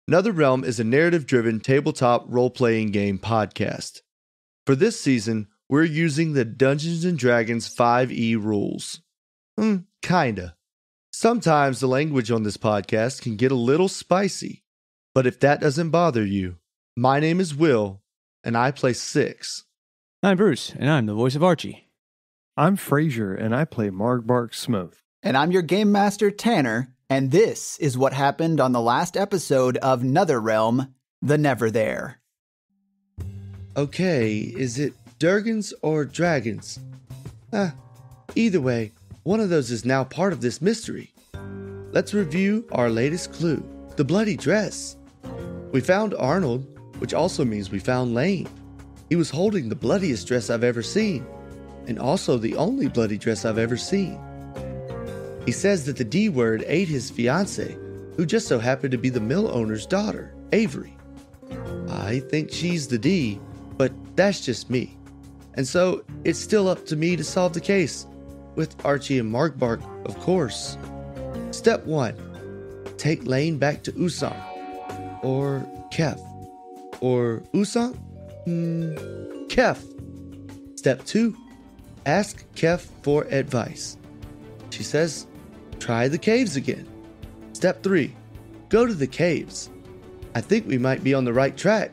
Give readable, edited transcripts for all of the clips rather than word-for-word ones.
Netherrealm is a narrative-driven tabletop role-playing game podcast. For this season, we're using the Dungeons & Dragons 5e rules. Kinda. Sometimes the language on this podcast can get a little spicy, but if that doesn't bother you, my name is Will, and I play Six. I'm Bruce, and I'm the voice of Archie. I'm Frazier, and I play Margbark Smooth. And I'm your game master, Tanner, and this is what happened on the last episode of Netherrealm, the Neverthere. Okay, is it Durgans or Dragons? Either way, one of those is now part of this mystery. Let's review our latest clue, the bloody dress. We found Arnold, which also means we found Lane. He was holding the bloodiest dress I've ever seen, and also the only bloody dress I've ever seen. He says that the D word ate his fiancée, who just so happened to be the mill owner's daughter, Avery. I think she's the D, but that's just me. And so it's still up to me to solve the case, with Archie and Margbark, of course. Step 1. Take Lane back to Usang. Or Kef. Or Usang? Kef. Step 2. Ask Kef for advice. She says, try the caves again. Step 3. Go to the caves. I think we might be on the right track,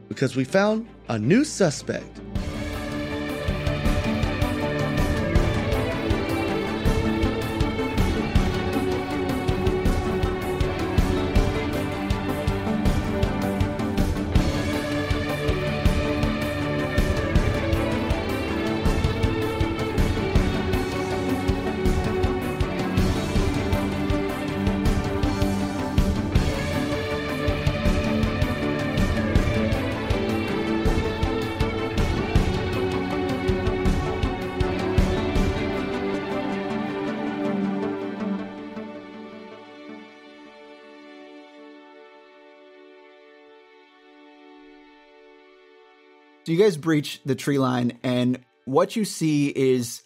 because we found a new suspect. So you guys breach the tree line, and what you see is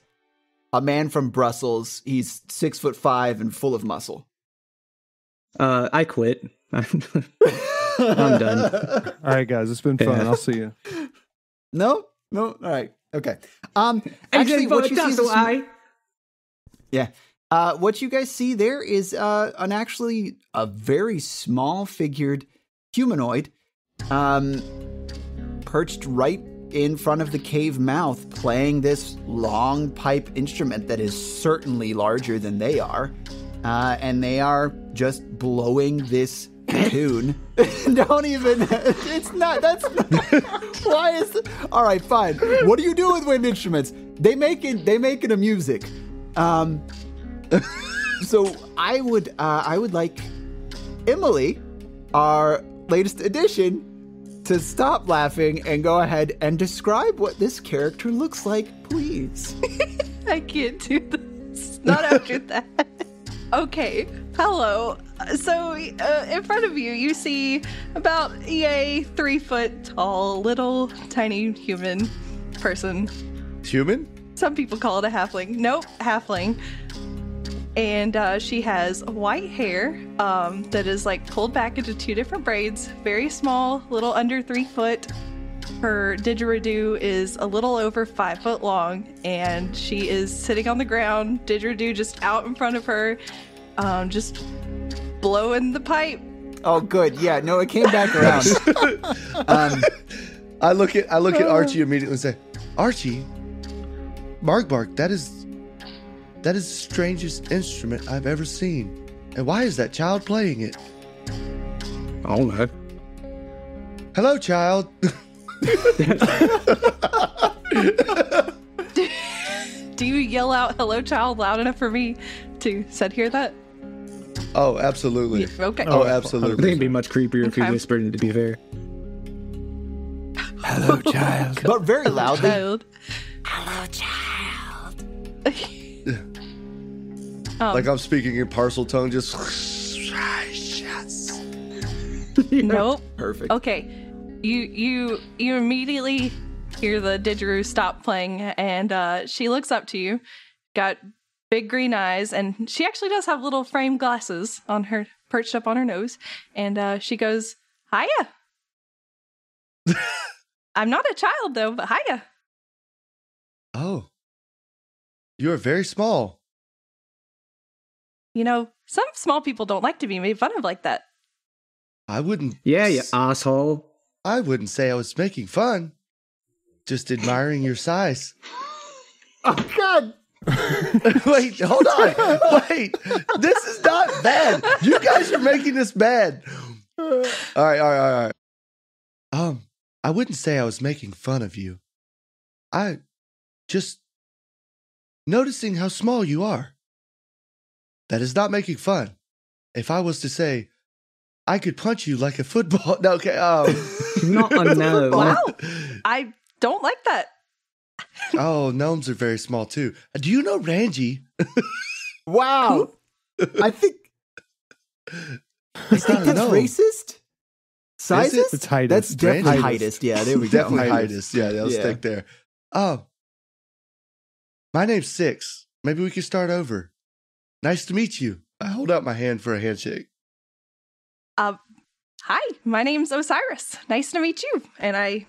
a man from Brussels. He's 6'5" and full of muscle. I quit. I'm done. All right, guys, it's been fun. I'll see you. No. All right. Okay. Actually, what you see is what you guys see there is actually a very small figured humanoid, perched right in front of the cave mouth, playing this long pipe instrument that is certainly larger than they are. And they are just blowing this tune. Don't even, it's not, that's not, why is it? All right, fine. What do you do with wind instruments? They make it a music. So I would like Emily, our latest addition, to stop laughing and go ahead and describe what this character looks like, please. I can't do this. Not after that. Okay, hello. So in front of you, you see about 3 foot tall, little tiny human person. Human? Some people call it a halfling. Nope, halfling. And she has white hair that is like pulled back into 2 different braids. Very small, little under 3 foot. Her didgeridoo is a little over 5 foot long, and she is sitting on the ground, didgeridoo just out in front of her, just blowing the pipe. Oh, good. Yeah, no, it came back around. I look at Archie immediately and say, Archie, Margbark, that is the strangest instrument I've ever seen. And why is that child playing it? I don't know. Hello, child. Do you yell out "Hello, child" loud enough for me to hear that? Oh, absolutely. Yeah, okay. Oh, I absolutely. think it'd be much creepier if you whispered it, to be fair. Hello, child. But very loudly. Child. Hello, child. Like I'm speaking in parcel tone, just... Nope. Perfect. Okay. You immediately hear the didgeridoo stop playing, and she looks up to you. Got big green eyes, and she actually does have little framed glasses on her, perched up on her nose, and she goes, "Hiya." I'm not a child though, but hiya. Oh, you're very small. You know, some small people don't like to be made fun of like that. I wouldn't. Yeah, you asshole. I wouldn't say I was making fun. Just admiring your size. Oh, God. Wait, hold on. Wait, this is not bad. You guys are making this bad. All right. I wouldn't say I was making fun of you. I just noticing how small you are. That is not making fun. If I was to say, I could punch you like a football. No, okay. Not a no. Wow. I don't like that. Oh, gnomes are very small too. Do you know Ranji? Wow. I think that's racist. Sizes? It's height. That's definitely Ranji. heightest. Yeah, there we go. Definitely Heightus. Yeah, let's stick there. My name's Six. Maybe we could start over. Nice to meet you. I hold out my hand for a handshake. Hi, my name's Osiris. Nice to meet you. And I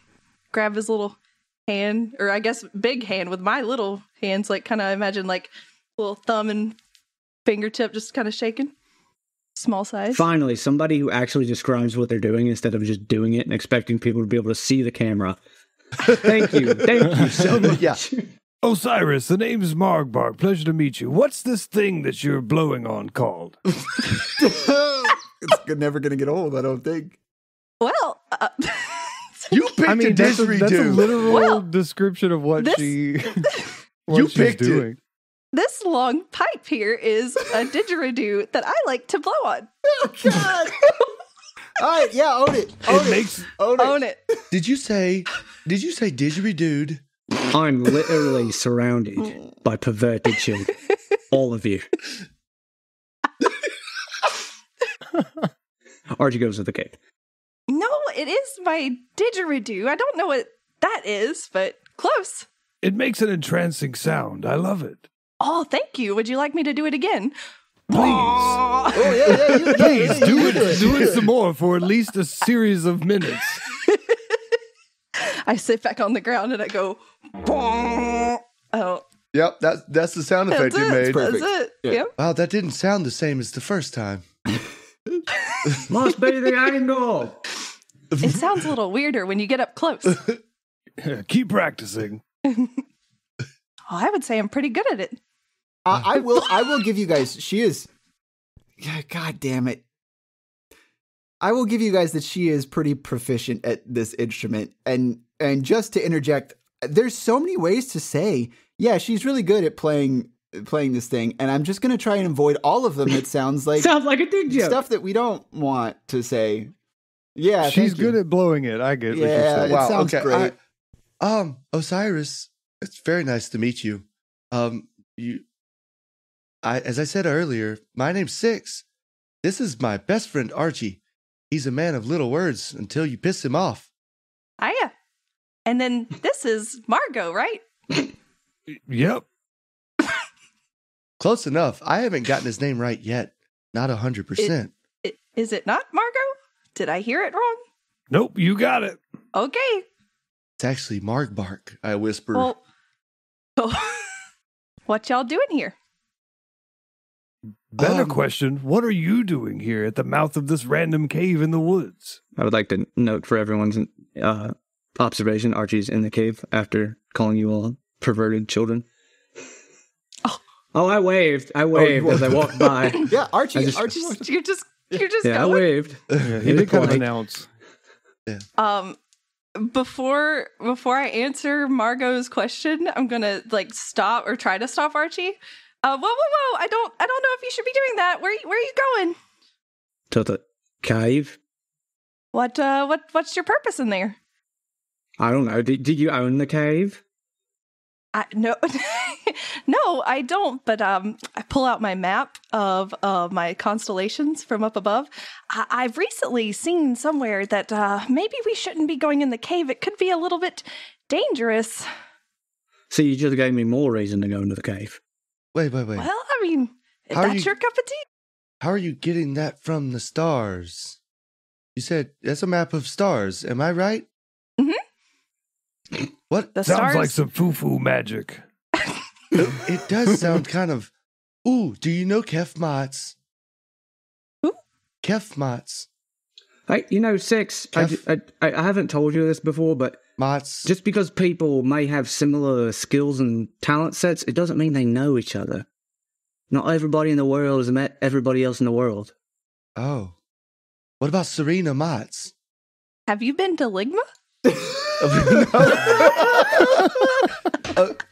grab his little hand, or I guess big hand with my little hands, like kind of imagine like little thumb and fingertip just kind of shaking. Small size. Finally, somebody who actually describes what they're doing instead of just doing it and expecting people to be able to see the camera. Thank you. Thank you so much. Yeah. Osiris, the name's Margbark. Pleasure to meet you. What's this thing that you're blowing on called? It's never going to get old, I don't think. Well, You picked a that's a didgeridoo. literal description of what this- You she's picked it. doing. this long pipe here is a didgeridoo that I like to blow on. Oh, God. All right, yeah, own it. Own it. Own it. Did you say didgeridoo? I'm literally surrounded by perverted children. All of you. Archie goes to the cave. No, it is my didgeridoo. I don't know what that is, but close. It makes an entrancing sound. I love it. Oh, thank you. Would you like me to do it again? Please. Oh, yeah. Please do it. Do it some more for at least a series of minutes. I sit back on the ground and I go, "Bong." Oh, Yep, that's the sound effect you made. That's it. Yeah. Yep. Wow, that didn't sound the same as the first time. Must be the angle. It sounds a little weirder when you get up close. Keep practicing. Oh, I would say I'm pretty good at it. I will give you guys, she is, God damn it. I will give you guys that she is pretty proficient at this instrument. And just to interject, there's so many ways to say, yeah, she's really good at playing this thing. And I'm just going to try and avoid all of them that sounds like a dick joke. stuff that we don't want to say. Yeah, She's good at blowing it. I get what you're Yeah, saying. it sounds great. Osiris, it's very nice to meet you. As I said earlier, my name's Six. This is my best friend Archie. He's a man of little words until you piss him off. Hiya. And then this is Margot, right? Yep. Close enough. I haven't gotten his name right yet. Not 100%. Is it not Margot? Did I hear it wrong? Nope, you got it. Okay. It's actually Margbark, I whisper. Well, what y'all doing here? Better question, what are you doing here at the mouth of this random cave in the woods? I would like to note for everyone's observation, Archie's in the cave after calling you all perverted children. Oh, I waved as I walked by. Yeah, Archie. I just- Archie. You're just Yeah, I going? waved. Yeah, he did kind of announce. Before I answer Margot's question, I'm gonna stop or try to stop Archie. Whoa! I don't know if you should be doing that. Where are you going? To the cave? What's your purpose in there? I don't know. Did you own the cave? No, no, I don't. But I pull out my map of my constellations from up above. I've recently seen somewhere that maybe we shouldn't be going in the cave. It could be a little bit dangerous. See, you just gave me more reason to go into the cave. Wait. Well, I mean, if How are that's you- your cup of tea. How are you getting that from the stars? You said that's a map of stars. Am I right? Mm-hmm. What? The Sounds stars. like some foo-foo magic. It does sound kind of. Ooh, do you know Kefmats? Who? Kefmats. Hey, Six, I haven't told you this before, but Mats. just because people may have similar skills and talent sets, it doesn't mean they know each other. Not everybody in the world has met everybody else in the world. Oh. What about Serena Mats? Have you been to Ligma?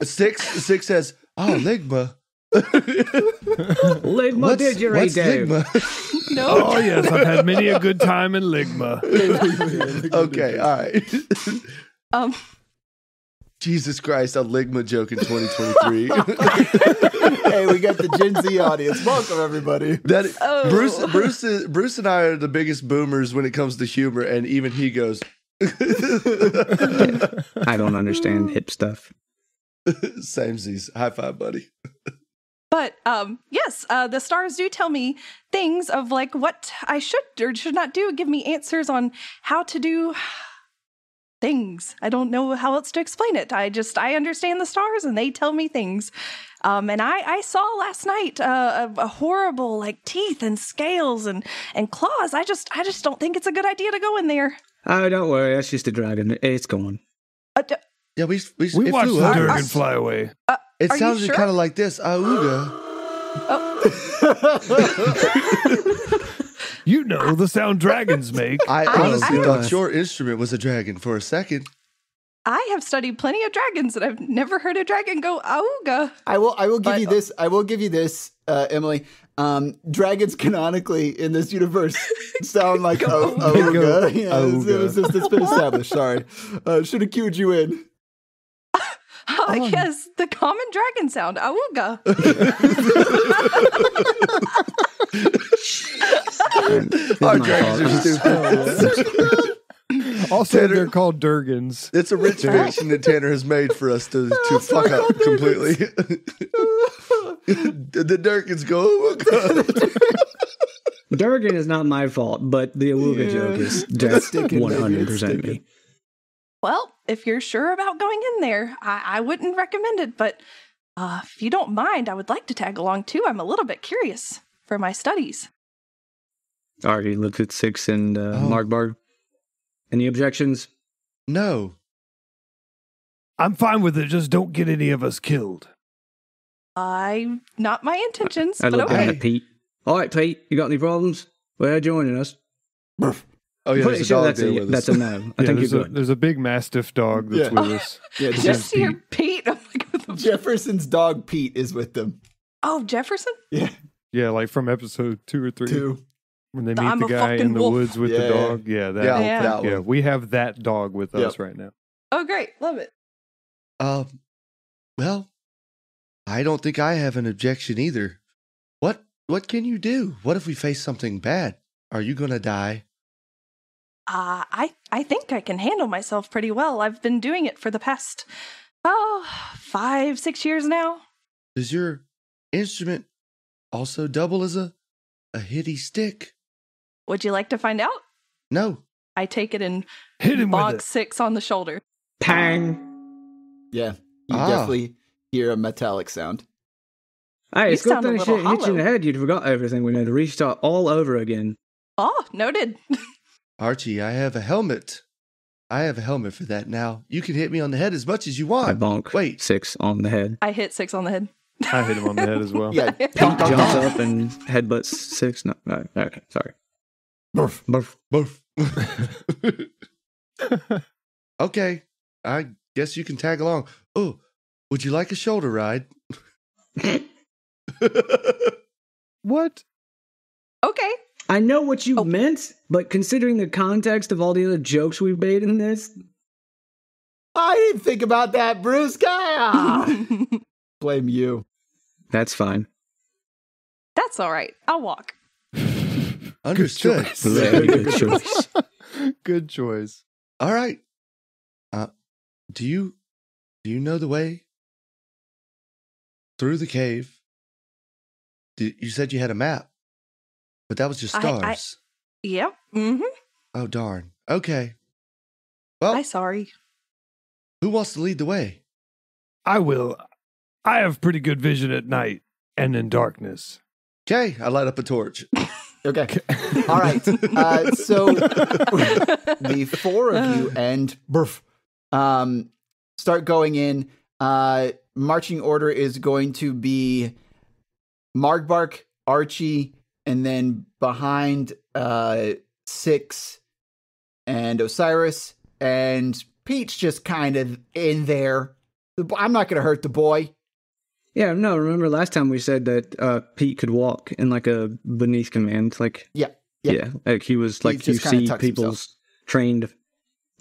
Six says, "Oh, Ligma." Ligma did your what's day. Ligma? No. Oh, yes, I've had many a good time in Ligma. Okay, all right. Jesus Christ, a Ligma joke in 2023. Hey, we got the Gen Z audience. Welcome, everybody. Bruce and I are the biggest boomers when it comes to humor, and even he goes. I don't understand hip stuff. Samesies. High five, buddy. But yes, the stars do tell me things of like what I should or should not do. Give me answers on how to do things. I don't know how else to explain it. I understand the stars and they tell me things. And I saw last night a horrible like teeth and scales and claws. I just don't think it's a good idea to go in there. Oh, don't worry. That's just a dragon. It's gone. Yeah, we We watched the dragon fly away. It Are you sounded sure? kind of like this. Auga. You know the sound dragons make. I honestly I- thought your instrument was a dragon for a second. I have studied plenty of dragons and I've never heard a dragon go auga. I will give you this. I will give you this, Emily. Dragons canonically in this universe sound like Auga. Yeah, it's been established. Sorry, should have cued you in. Yes, the common dragon sound, auga. Our dragons are stupid. Also, Tanner- they're called Durgans. It's a rich fiction that Tanner has made for us to fuck up completely. The Durkins go. Durgan is not my fault, but the Awuga joke is just sticking, baby, 100% me. Well, if you're sure about going in there, I wouldn't recommend it, but if you don't mind, I would like to tag along too. I'm a little bit curious for my studies. Already looked at Six and Margbark. Any objections? No. I'm fine with it. Just don't get any of us killed. Not my intentions, I but looked okay. at Pete. All right, Pete, you got any problems? Well, joining us. Oh yeah, Pretty there's a sure dog there with that's us. a no. I Yeah, think you're there's, a, good. there's a big Mastiff dog that's Yeah. with us. Yeah, Just hear Pete. I'm like, what the Jefferson's dog Pete is with them. Oh, Jefferson? Yeah, like from episode 2 or 3. Too. When they I'm meet a the guy in fucking the wolf. woods with the Yeah. dog. Yeah, that. Yeah, Yeah. that Yeah, one. we have that dog with Yep. us right now. Oh, great. Love it. Well, I don't think I have an objection either. What can you do? What if we face something bad? Are you gonna die? I think I can handle myself pretty well. I've been doing it for the past, 5-6 years now. Does your instrument also double as a hitty stick? Would you like to find out? No. I take it and Hit him with bonk it. Six on the shoulder. Pang. Yeah, you Ah. definitely hear a metallic sound. Hey, You it's good sound a thing little shit hit you in the hollow. head. You'd forgot everything. We need to restart all over again. Oh, noted. Archie, I have a helmet. I have a helmet for that now. You can hit me on the head as much as you I want. bonk Wait. Six on the head. I hit Six on the head. I hit him on the head as well. Yeah, Pete jumps up and headbutts Six. No, okay, sorry. Burf. Burf. Both. Okay. I guess you can tag along. Oh, would you like a shoulder ride? What? Okay. I know what you Oh. meant, but considering the context of all the other jokes we've made in this, I didn't think about that, Bruce. Blame you. that's fine. That's all right. I'll walk. Understood. choice. Very good choice. Good choice. All right. Do you know the way through the cave You said you had a map, but that was just stars. Yep. Mm-hmm. Oh, darn. Okay. Well, I'm sorry. who wants to lead the way? I will. I have pretty good vision at night and in darkness. Okay, I light up a torch. Okay. All right. So the four of you and start going in. Marching order is going to be Margbark, Archie, and then behind Six and Osiris, and Pete's just kind of in there. I'm not going to hurt the boy. Yeah, no, remember last time we said that Pete could walk in like a beneath command, like Yeah. like he was like you just kinda see tucks people's himself. trained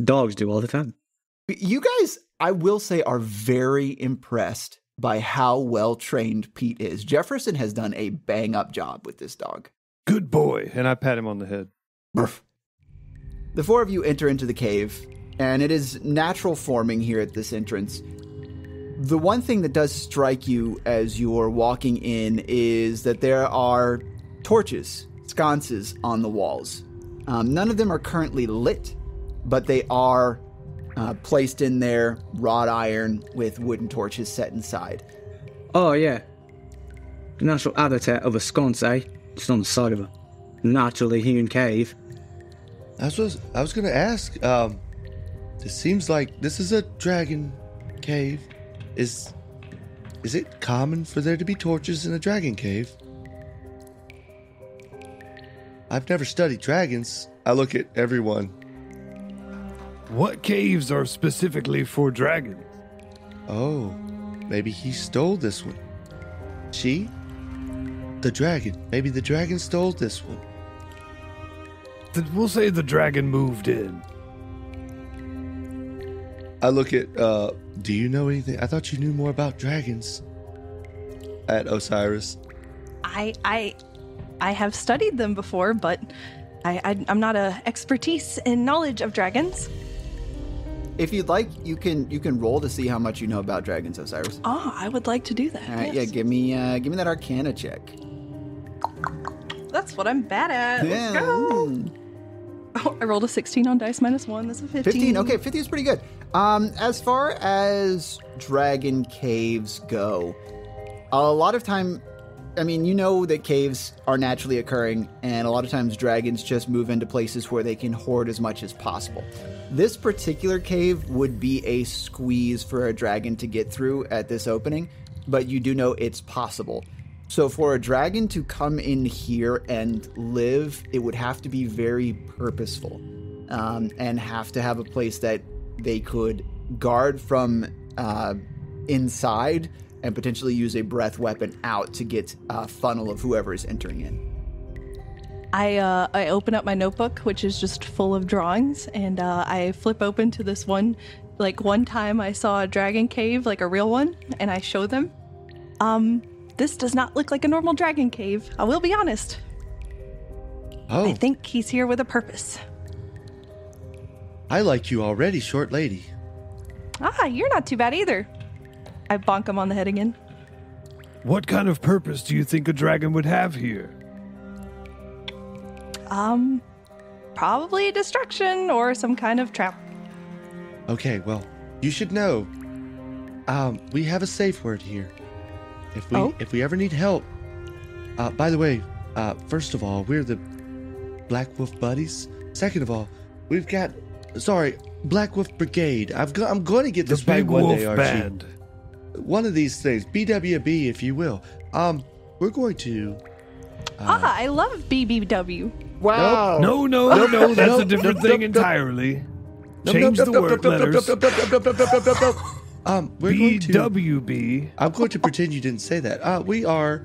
dogs do all the time. You guys, I will say, are very impressed by how well trained Pete is. Jefferson has done a bang up job with this dog. Good boy. And I pat him on the head. The four of you enter into the cave, and it is natural forming here at this entrance. The one thing that does strike you as you're walking in is that there are torches, sconces on the walls. None of them are currently lit, but they are placed in there, wrought iron with wooden torches set inside. Oh yeah, the natural habitat of a sconce, eh? Just on the side of a naturally hewn cave. I was going to ask. It seems like this is a dragon cave. Is it common for there to be torches in a dragon cave? I've never studied dragons. I look at everyone. What caves are specifically for dragons? Oh, maybe he stole this one. She? The dragon. Maybe the dragon stole this one. We'll say the dragon moved in. I look at, do you know anything? I thought you knew more about dragons. At Osiris. I have studied them before, but I'm not a expertise in knowledge of dragons. If you'd like, you can roll to see how much you know about dragons, Osiris. Oh, I would like to do that. All right, yes. give me that Arcana check. That's what I'm bad at. Yeah. Let's go. Oh, I rolled a 16 on dice -1. That's a 15. 15. Okay, 15 is pretty good. As far as dragon caves go, a lot of time, I mean, you know that caves are naturally occurring, and a lot of times dragons just move into places where they can hoard as much as possible. This particular cave would be a squeeze for a dragon to get through at this opening, but you do know it's possible. So for a dragon to come in here and live, it would have to be very purposeful, and have to have a place that they could guard from inside and potentially use a breath weapon out to get a funnel of whoever is entering in. I open up my notebook, which is just full of drawings, and I flip open to this one. Like, one time I saw a dragon cave, like a real one, and I show them. This does not look like a normal dragon cave. I will be honest. Oh, I think he's here with a purpose. I like you already, short lady. Ah, you're not too bad either. I bonk him on the head again. What kind of purpose do you think a dragon would have here? Probably destruction or some kind of trap. Okay, well, you should know. We have a safe word here. If we ever need help. By the way, first of all, we're the Black Wolf Buddies. Second of all, we've got, Black Wolf Brigade. I'm going to get this right one day, Archie. Band. One of these things, BWB, if you will. We're going to. I love BBW. Wow. No, that's a different thing entirely. Change the word letters. We're going to. BWB. I'm going to pretend you didn't say that. We are.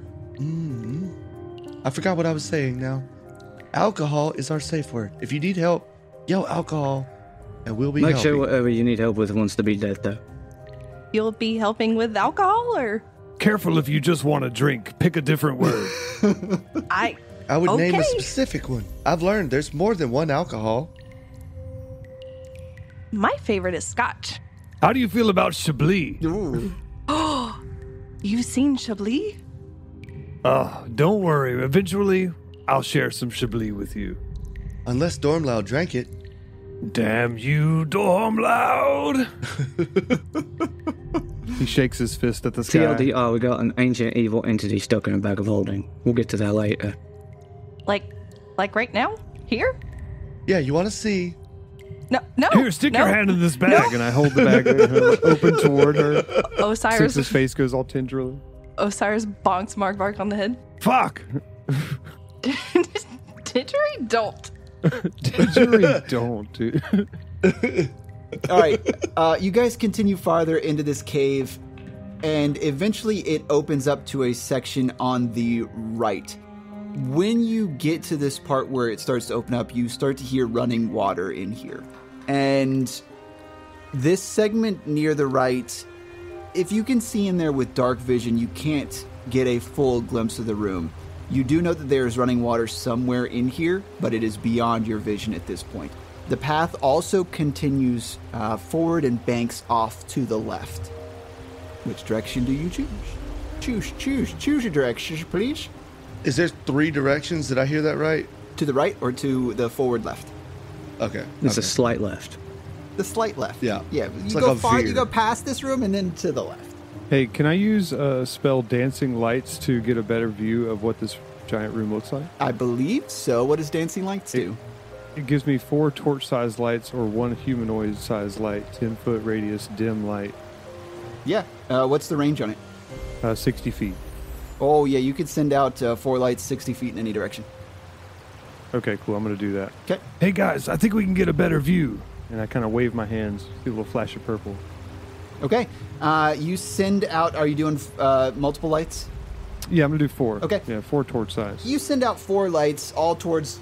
I forgot what I was saying now. Alcohol is our safe word. If you need help, yell alcohol, and we'll be Make helping. sure whatever you need help with wants to be dead, though. You'll be helping with alcohol, or? Careful if you just want to drink. Pick a different word. I would name a Okay. specific one. I've learned there's more than one alcohol. My favorite is scotch. How do you feel about Chablis? Ooh. You've seen Chablis? Oh, don't worry. Eventually, I'll share some Chablis with you. Unless Dormloud drank it. Damn you, Dormloud! He shakes his fist at the sky. TLDR, we got an ancient evil entity stuck in a bag of holding. We'll get to that later. Like right now? Here? Yeah, you want to see? No. Here, stick no, your hand in this bag. And I hold the bag open toward her. Osiris Since his face goes all tendrily. Osiris bonks Margbark on the head. Fuck! Didgeridoo don't. Didgeridoo don't, dude. All right, you guys continue farther into this cave, and eventually it opens up to a section on the right. When you get to this part where it starts to open up, you start to hear running water in here. And this segment near the right, if you can see in there with dark vision, you can't get a full glimpse of the room. You do know that there is running water somewhere in here, but it is beyond your vision at this point. The path also continues forward and banks off to the left. Which direction do you choose? Choose your direction, please. Is there 3 directions? Did I hear that right? To the right or to the forward left? Okay. There's a slight left. The slight left. Yeah. Yeah. It's You like go a far. veer. You go past this room and then to the left. Hey, can I use spell Dancing Lights to get a better view of what this giant room looks like? I believe so. What does dancing lights do? It gives me 4 torch-sized lights or 1 humanoid-sized light, 10-foot radius, dim light, Yeah. What's the range on it? 60 feet. Oh yeah, you could send out 4 lights 60 feet in any direction. Okay, cool. I'm going to do that. Okay. Hey guys, I think we can get a better view. And I kind of wave my hands, see a little flash of purple. Okay. You send out. Are you doing multiple lights? Yeah, I'm going to do 4. Okay. Yeah, 4 torch size. You send out 4 lights all towards,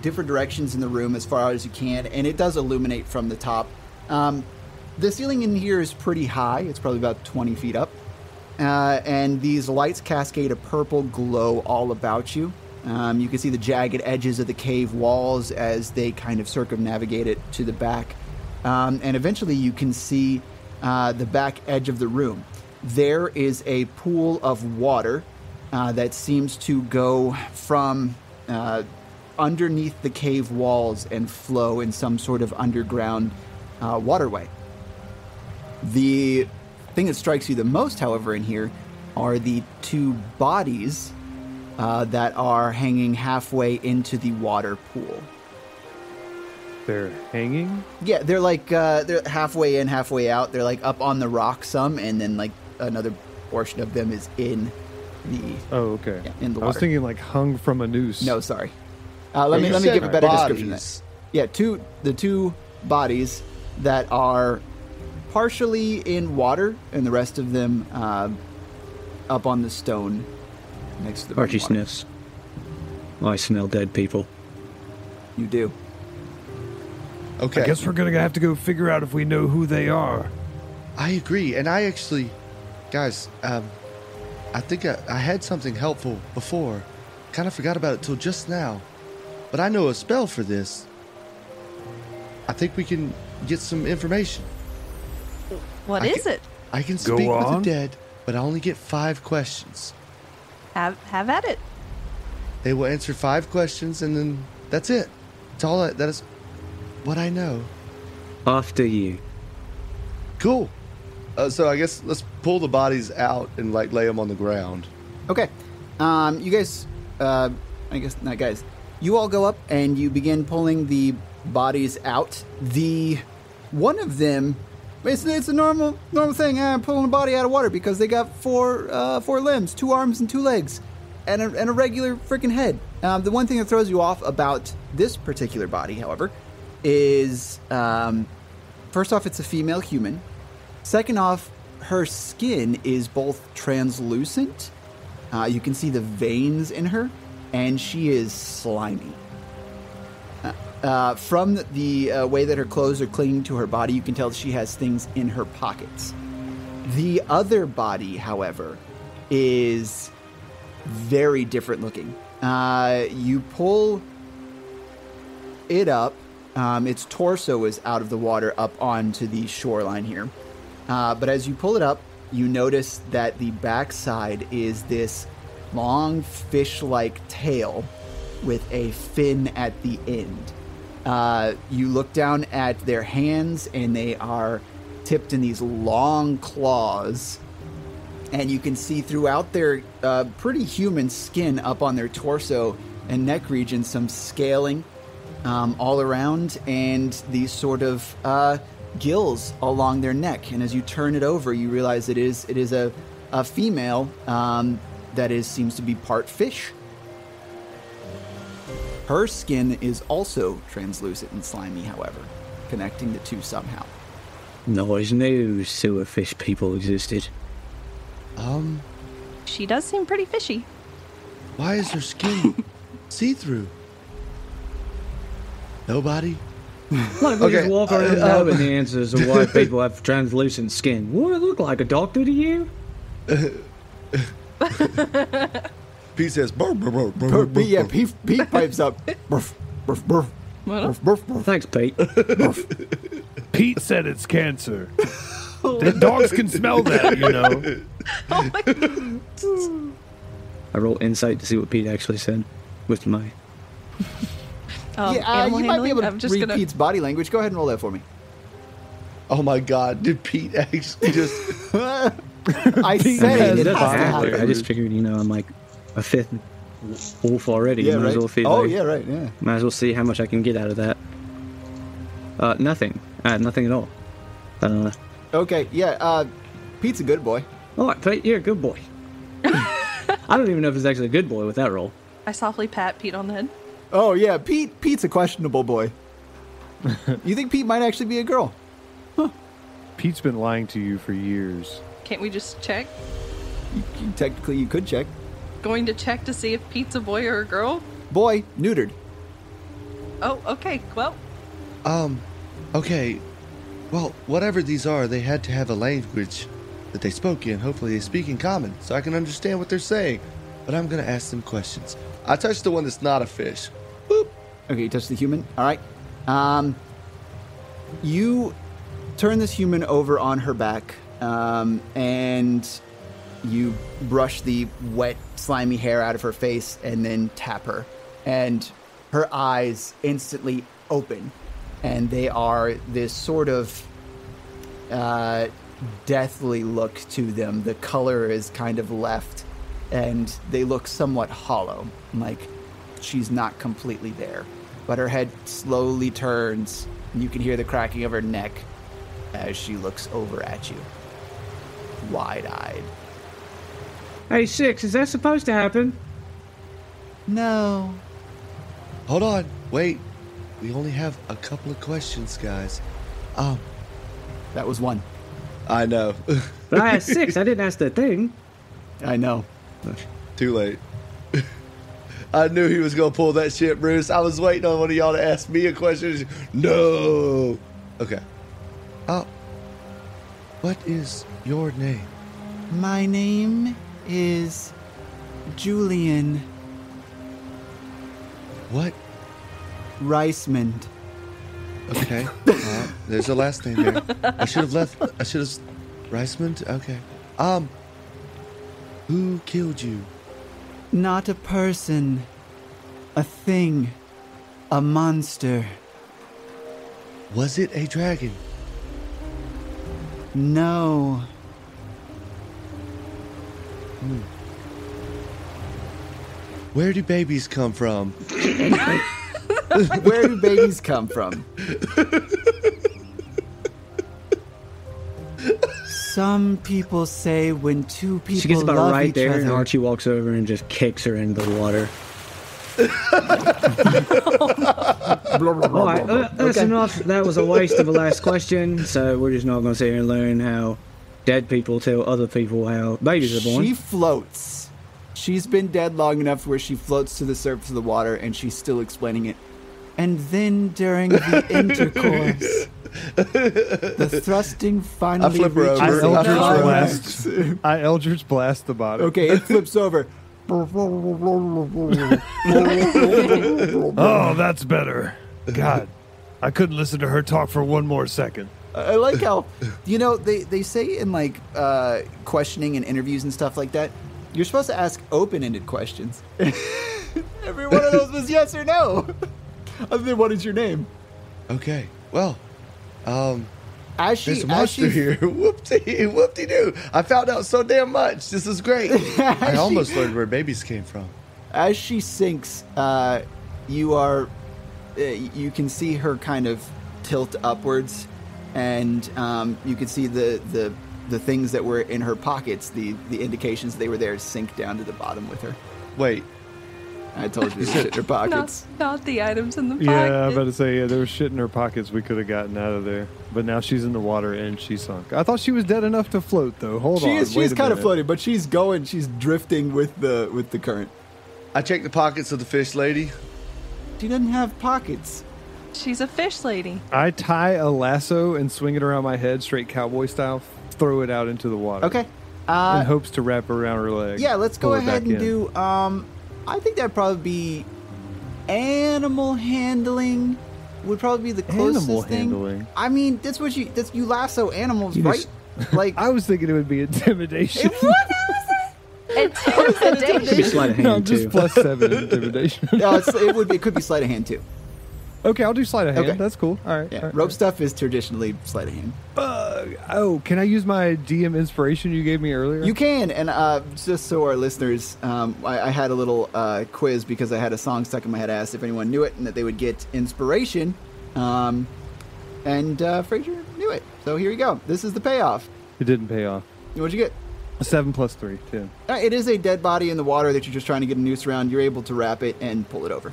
different directions in the room as far as you can, and it does illuminate from the top. The ceiling in here is pretty high. It's probably about 20 feet up. And these lights cascade a purple glow all about you. You can see the jagged edges of the cave walls as they kind of circumnavigate it to the back. And eventually you can see the back edge of the room. There is a pool of water that seems to go from underneath the cave walls and flow in some sort of underground waterway. The thing that strikes you the most, however, in here are the 2 bodies that are hanging halfway into the water pool. They're hanging? Yeah, they're like they're halfway in, halfway out. They're like up on the rock some, and then like another portion of them is in the Oh, okay. Yeah, in the I was water. thinking like hung from a noose. No, sorry. Let me You give a said better description of bodies. that. Yeah, the two bodies that are partially in water, and the rest of them up on the stone next to the Archie running water. sniffs. I smell dead people. You do. Okay. I guess we're gonna have to go figure out if we know who they are. I agree. And I actually, guys, I think I had something helpful before. Kind of forgot about it till just now. But I know a spell for this. I think we can get some information. What is it? I can Go speak with the on. dead, but I only get 5 questions. Have at it. They will answer 5 questions, and then that's it. That's all. That is what I know. After you. Cool. So I guess let's pull the bodies out and like lay them on the ground. Okay. You guys, I guess not guys. You all go up and you begin pulling the bodies out. The one of them, it's a normal thing. I'm pulling a body out of water because they got 4 limbs, 2 arms and 2 legs, and a regular freaking head. The one thing that throws you off about this particular body, however, is first off, it's a female human. Second off, her skin is both translucent. You can see the veins in her, and she is slimy. From the way that her clothes are clinging to her body, you can tell she has things in her pockets. The other body, however, is very different looking. You pull it up. Its torso is out of the water up onto the shoreline here. But as you pull it up, you notice that the backside is this long fish-like tail with a fin at the end. You look down at their hands, and they are tipped in these long claws. And you can see throughout their pretty human skin up on their torso and neck region some scaling all around, and these sort of gills along their neck. And as you turn it over, you realize it is a female that seems to be part fish. Her skin is also translucent and slimy, however, connecting the two somehow. Noise knew sewer fish people existed. She does seem pretty fishy. Why is her skin see-through? Nobody? What if we just walk around knowing the answers of why people have translucent skin? Would it look like a doctor to you? Pete says, burr, burr, burr, burr, burr, Yeah, Pete pipes up. Burf, burf, burf. Burf, burf, burf. Thanks, Pete. Pete said it's cancer. The dogs can smell that, you know. Oh my God. I roll insight to see what Pete actually said with my... Animal you might be able to I'm just read gonna... Pete's body language. Go ahead and roll that for me. Oh my God, did Pete actually just... I said it. It doesn't has to have to. happen. I just figured, I'm like a fifth wolf already. Yeah, Might as right. well feel Oh, like- yeah, right, yeah. Might as well see how much I can get out of that. Nothing. Nothing at all. Okay, yeah, Pete's a good boy. All right, Pete, you're a good boy. I don't even know if it's actually a good boy with that roll. I softly pat Pete on the head. Oh, yeah, Pete's a questionable boy. You think Pete might actually be a girl? Pete's been lying to you for years. Can't we just check? Technically, you could check. Going to check to see if Pete's a boy or a girl? Boy, neutered. Oh, okay. Well, Okay. Well, whatever these are, they had to have a language that they spoke in. Hopefully they speak in common, so I can understand what they're saying. But I'm going to ask them questions. I touched the one that's not a fish. Boop. Okay, you touch the human. All right. You turn this human over on her back, and you brush the wet, slimy hair out of her face and then tap her. And her eyes instantly open, and they are this sort of deathly look to them. The color is kind of left, and they look somewhat hollow, like she's not completely there. But her head slowly turns, and you can hear the cracking of her neck as she looks over at you, wide-eyed. Hey, Six, is that supposed to happen? No. Hold on. Wait. We only have a couple of questions, guys. That was one. I know. But I asked 6. I didn't ask that thing. I know. Too late. I knew he was going to pull that shit, Bruce. I was waiting on one of y'all to ask me a question. No. Okay. What is your name? My name is Julian What? Reismond. Okay. There's a last name there. I should have Reismond? Okay. Who killed you? Not a person. A thing. A monster. Was it a dragon? No. Where do babies come from? Where do babies come from? Some people say when two people She gets about love right each there, other. and Archie walks over and just kicks her into the water. All right, that's enough. That was a waste of a last question, so we're just not going to sit here and learn how dead people tell other people how babies are born. She floats. She's been dead long enough where she floats to the surface of the water, and she's still explaining it. And then during the intercourse, the thrusting finally flip her reaches over. I the Eldritch climax. Blast. I Eldritch Blast the bottom. Okay, it flips over. Oh, that's better. God, I couldn't listen to her talk for one more second. I like how, they say in like questioning and interviews and stuff like that, You're supposed to ask open-ended questions. Every one of those was yes or no. Other than what is your name? Okay. Well, there's a monster as she here. Whoop-de-doo. I found out so damn much. This is great. I almost learned where babies came from. As she sinks, you can see her kind of tilt upwards, and you can see the things that were in her pockets, the indications they were there, sink down to the bottom with her. Wait. I told you shit in her pockets. Not the items in the pocket. Yeah, I was about to say, there was shit in her pockets we could have gotten out of there. But now she's in the water and she sunk. I thought she was dead enough to float, though. Hold on. She's kind of floating, but she's drifting with the current. I checked the pockets of the fish lady. She doesn't have pockets. She's a fish lady. I tie a lasso and swing it around my head, straight cowboy style, throw it out into the water. Okay. In hopes to wrap around her leg. Yeah, let's go pull it ahead back and in. do, I think that'd probably be animal handling would probably be the closest Animal thing. handling? I mean, you lasso animals, You right? Like, I was thinking it would be intimidation. Intimidation. Just sleight of hand No, just too. +7 intimidation. it could be sleight of hand too. Okay, I'll do sleight of hand. Okay. That's cool. All right. Yeah, all right. rope stuff is traditionally sleight of hand. Can I use my DM inspiration you gave me earlier? You can, and just so our listeners, I had a little quiz because I had a song stuck in my head. I asked if anyone knew it and that they would get inspiration, and Fraser knew it. So here you go. This is the payoff. It didn't pay off. What'd you get? 7 + 3, 10. It is a dead body in the water that you're just trying to get a noose around. You're able to wrap it and pull it over.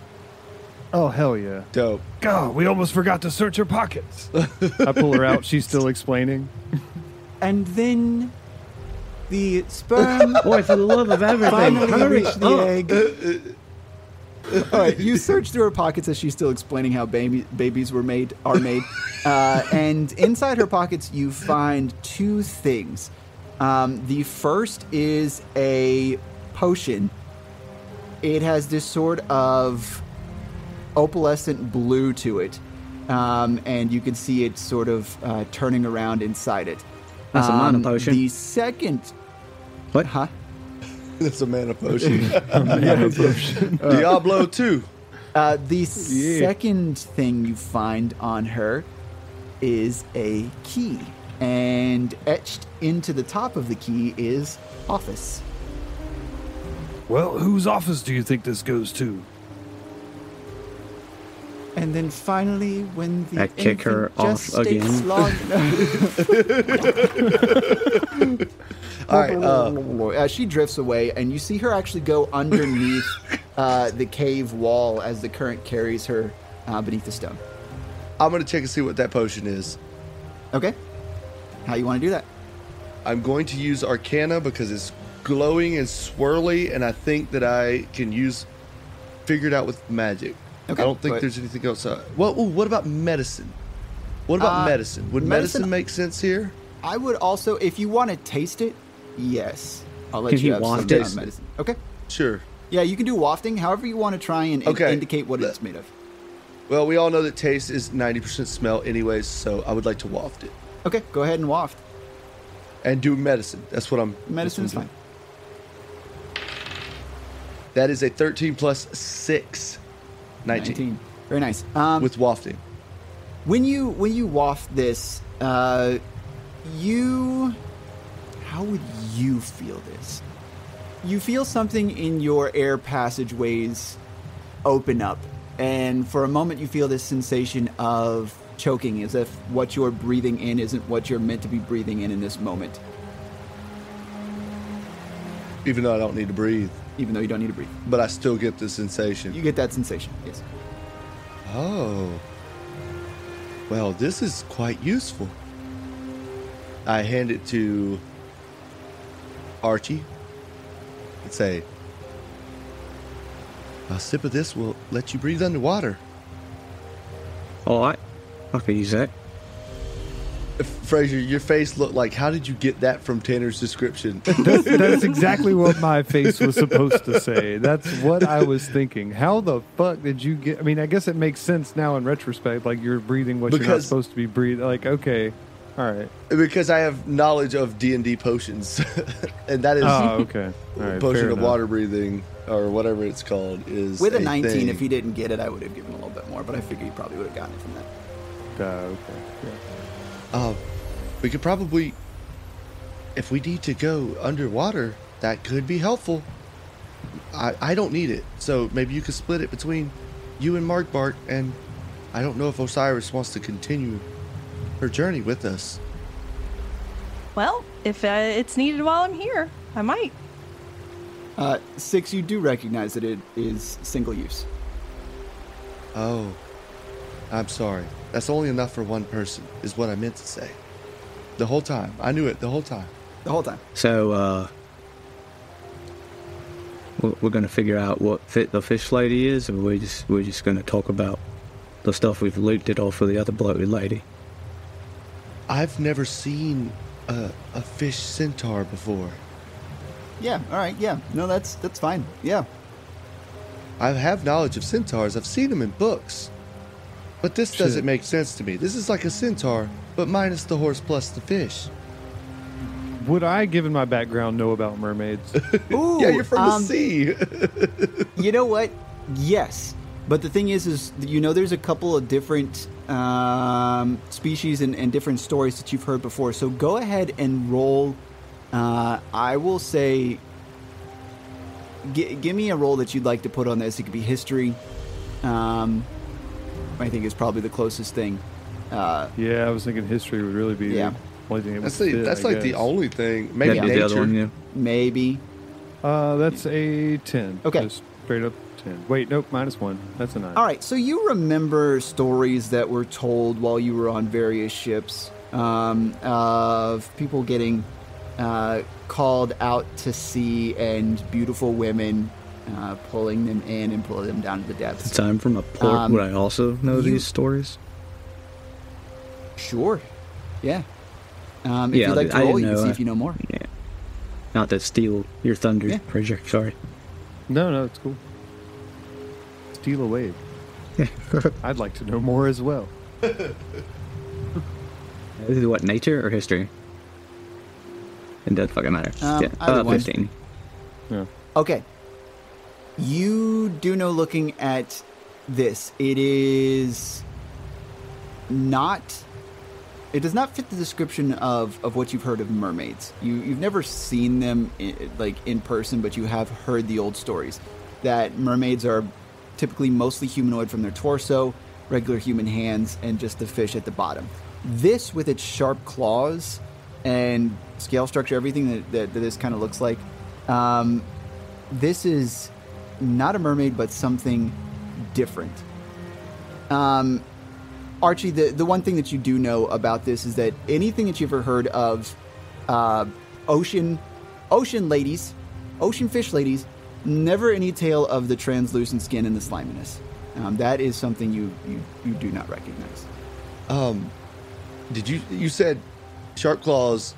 Oh, hell yeah. Dope. God, we almost forgot to search her pockets. I pull her out. She's still explaining. And then the sperm Boy, for the love of everything, finally hurry reached the up. egg. All right, you search through her pockets as she's still explaining how babies are made. And inside her pockets, you find two things. The first is a potion. It has this sort of opalescent blue to it, and you can see it sort of turning around inside it. That's a mana potion. The second... What? Huh? It's a mana potion. Mana potion. Diablo 2. The second thing you find on her is a key, and etched into the top of the key is office. Well, whose office do you think this goes to? And then finally, when the I kick her infant just off stays again. long All right. she drifts away, and you see her actually go underneath the cave wall as the current carries her beneath the stone. I'm going to check and see what that potion is. Okay. How you want to do that? I'm going to use Arcana because it's glowing and swirly, and I think that I can figure it out with magic. Okay, I don't think but- there's anything else. What about medicine? What about medicine? Would medicine make sense here? I would also, if you want to taste it, yes. I'll let Can you he have waft some it? medicine. Okay. Sure. Yeah, you can do wafting, however you want to try and Okay. indicate what it's made of. Well, we all know that taste is 90% smell anyways, so I would like to waft it. Okay, go ahead and waft. And do medicine. That's what I'm... Medicine is that's fine. what I'm doing. That is a 13 plus 6. 19. Very nice. With wafting. When you waft this, how would you feel this? You feel something in your air passageways open up, and for a moment you feel this sensation of choking, as if what you're breathing in isn't what you're meant to be breathing in this moment, Even though I don't need to breathe. even though you don't need to breathe. But I still get the sensation. You get that sensation, yes. Oh. Well, this is quite useful. I hand it to Archie and say, a sip of this will let you breathe underwater. Oh, I could use that. Fraser, your face looked like, how did you get that from Tanner's description? That's exactly what my face was supposed to say. That's what I was thinking. How the fuck did you get... I mean, I guess it makes sense now in retrospect. Like, you're breathing what you're not Because- supposed to be breathing. Like, okay. All right. Because I have knowledge of D&D potions, and that is okay. All right, potion fair of enough. water breathing or whatever it's called is With a 19, thing. if he didn't get it, I would have given a little bit more, but I figure he probably would have gotten it from that. Okay. Yeah. We could probably, if we need to go underwater, that could be helpful. I don't need it, so maybe you could split it between you and Margbark, and I don't know if Osiris wants to continue her journey with us. Well, if it's needed while I'm here, I might. 6, you do recognize that it is single use. Oh, I'm sorry. That's only enough for one person, is what I meant to say. The whole time. I knew it the whole time. The whole time. So, we're gonna figure out what fit the fish lady is, or we're just gonna talk about the stuff we've looted off of the other bloated lady. I've never seen a fish centaur before. Yeah, all right, yeah. No, that's fine. Yeah. I have knowledge of centaurs. I've seen them in books. But this doesn't Shit. make sense to me. This is like a centaur, but minus the horse plus the fish. Would I, given my background, know about mermaids? Ooh, Yeah, you're from the sea. You know what? Yes. But the thing is there's a couple of different species and different stories that you've heard before. So go ahead and roll. I will say, give me a roll that you'd like to put on this. It could be history. I think is probably the closest thing. Yeah, I was thinking history would really be Yeah. the only thing it would That's fit, that's I like the guess. only thing. Maybe That'd be nature. the other one, yeah. Maybe. That's a 10. Okay. Just straight up 10. Wait, nope, -1. That's a 9. All right, so you remember stories that were told while you were on various ships of people getting called out to sea and beautiful women pulling them in and pulling them down to the depths. Since I'm from a port, would I also know these stories? Sure. Yeah. If Yeah, you'd like to I roll, didn't you can know, see if you know more. Yeah. Not to steal your thunder, Yeah. Fraser. Sorry. No, it's cool. Steal away. I'd like to know more as well. This is what, nature or history? It doesn't fucking matter. Either one. 15. Yeah. Okay. You do know, looking at this, it is not... It does not fit the description of what you've heard of mermaids. You've never seen them in person, but you have heard the old stories that mermaids are typically mostly humanoid from their torso, regular human hands, and just the fish at the bottom. This, with its sharp claws and scale structure, everything that this kind of looks like, this is not a mermaid, but something different. Archie, the one thing that you do know about this is that anything that you've ever heard of ocean ladies, ocean fish ladies, never any tale of the translucent skin and the sliminess. That is something you do not recognize. You said sharp claws.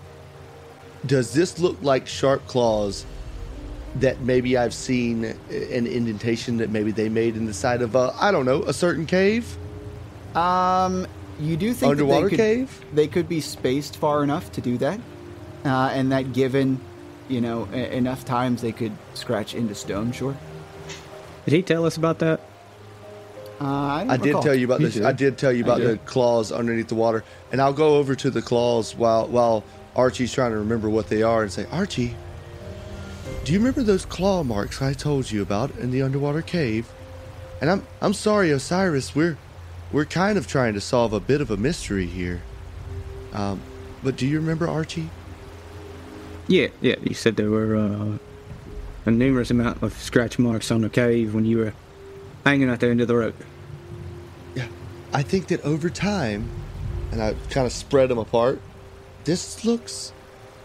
Does this look like sharp claws that maybe I've seen an indentation that maybe they made in the side of a certain cave? You do think Underwater that cave? They could be spaced far enough to do that, and that given, enough times they could scratch into stone. Sure. Did he tell us about that? I did tell you about this. I did tell you about the claws underneath the water, and I'll go over to the claws while Archie's trying to remember what they are and say, Archie, do you remember those claw marks I told you about in the underwater cave? And I'm sorry, Osiris, we're kind of trying to solve a bit of a mystery here. But do you remember, Archie? Yeah. You said there were a numerous amount of scratch marks on the cave when you were hanging out there into the rope. Yeah. I think that over time, and I kind of spread them apart, this looks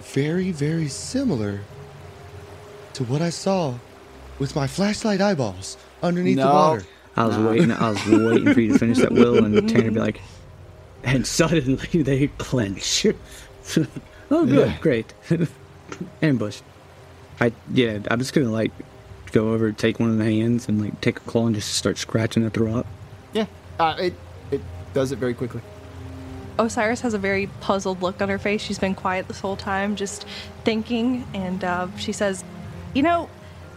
very, very similar to what I saw with my flashlight eyeballs underneath the water. I was waiting for you to finish that, Will, and Tanner be like, and suddenly they clench. Oh, good, great. Ambush. I'm just gonna go over, take one of the hands, and take a claw and just start scratching at the rock. Yeah. It does it very quickly. Osiris has a very puzzled look on her face. She's been quiet this whole time, just thinking, and she says, "You know,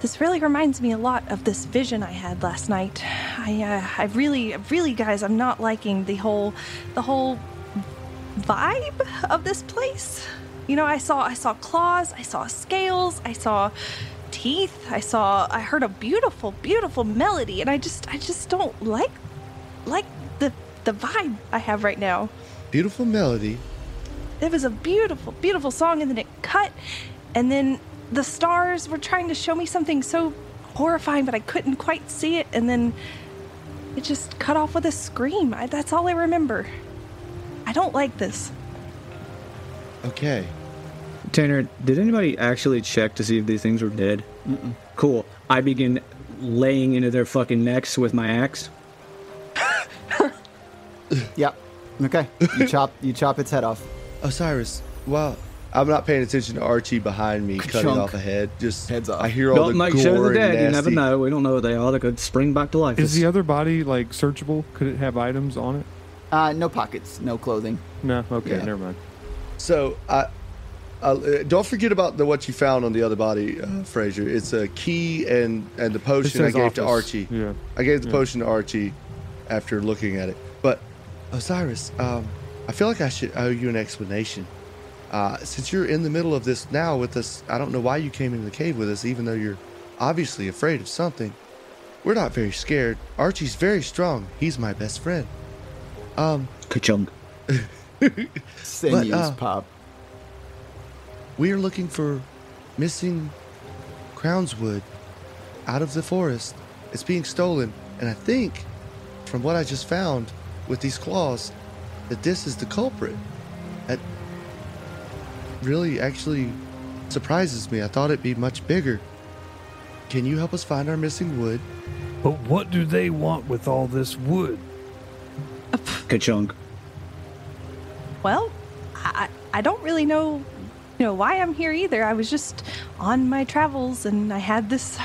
this really reminds me a lot of this vision I had last night. I really, guys, I'm not liking the whole vibe of this place. You know, I saw claws, I saw scales, I saw teeth, I heard a beautiful, beautiful melody, and I just don't like the vibe I have right now." Beautiful melody. It was a beautiful, beautiful song, and then it cut, and then the stars were trying to show me something so horrifying, but I couldn't quite see it, and then it just cut off with a scream. That's all I remember. I don't like this. Okay. Tanner, did anybody actually check to see if these things were dead? Mm-mm. Cool. I begin laying into their fucking necks with my axe. Yep. Okay. You chop its head off. Osiris, well, I'm not paying attention to Archie behind me cutting Ka-chunk. off a head. Just Heads off. I hear all Don't the make gore sure they're and dead. You nasty. never know. We don't know what they are. They could spring back to life. Is the other body like searchable? Could it have items on it? No pockets, no clothing. No. Okay, Yeah. never mind. So don't forget about what you found on the other body, Fraser. It's a key and the potion I says gave to office. Archie. Yeah. I gave the Yeah. potion to Archie after looking at it. But Osiris, I feel like I should owe you an explanation. Since you're in the middle of this now with us, I don't know why you came into the cave with us, even though you're obviously afraid of something. We're not very scared. Archie's very strong. He's my best friend. Ka-chunk. Sinews pop. We are looking for missing crownswood out of the forest. It's being stolen, and I think, from what I just found with these claws, that this is the culprit. That really actually surprises me. I thought it'd be much bigger. Can you help us find our missing wood? But what do they want with all this wood? Ka-chunk. Well, I don't really know why I'm here either. I was just on my travels, and I had this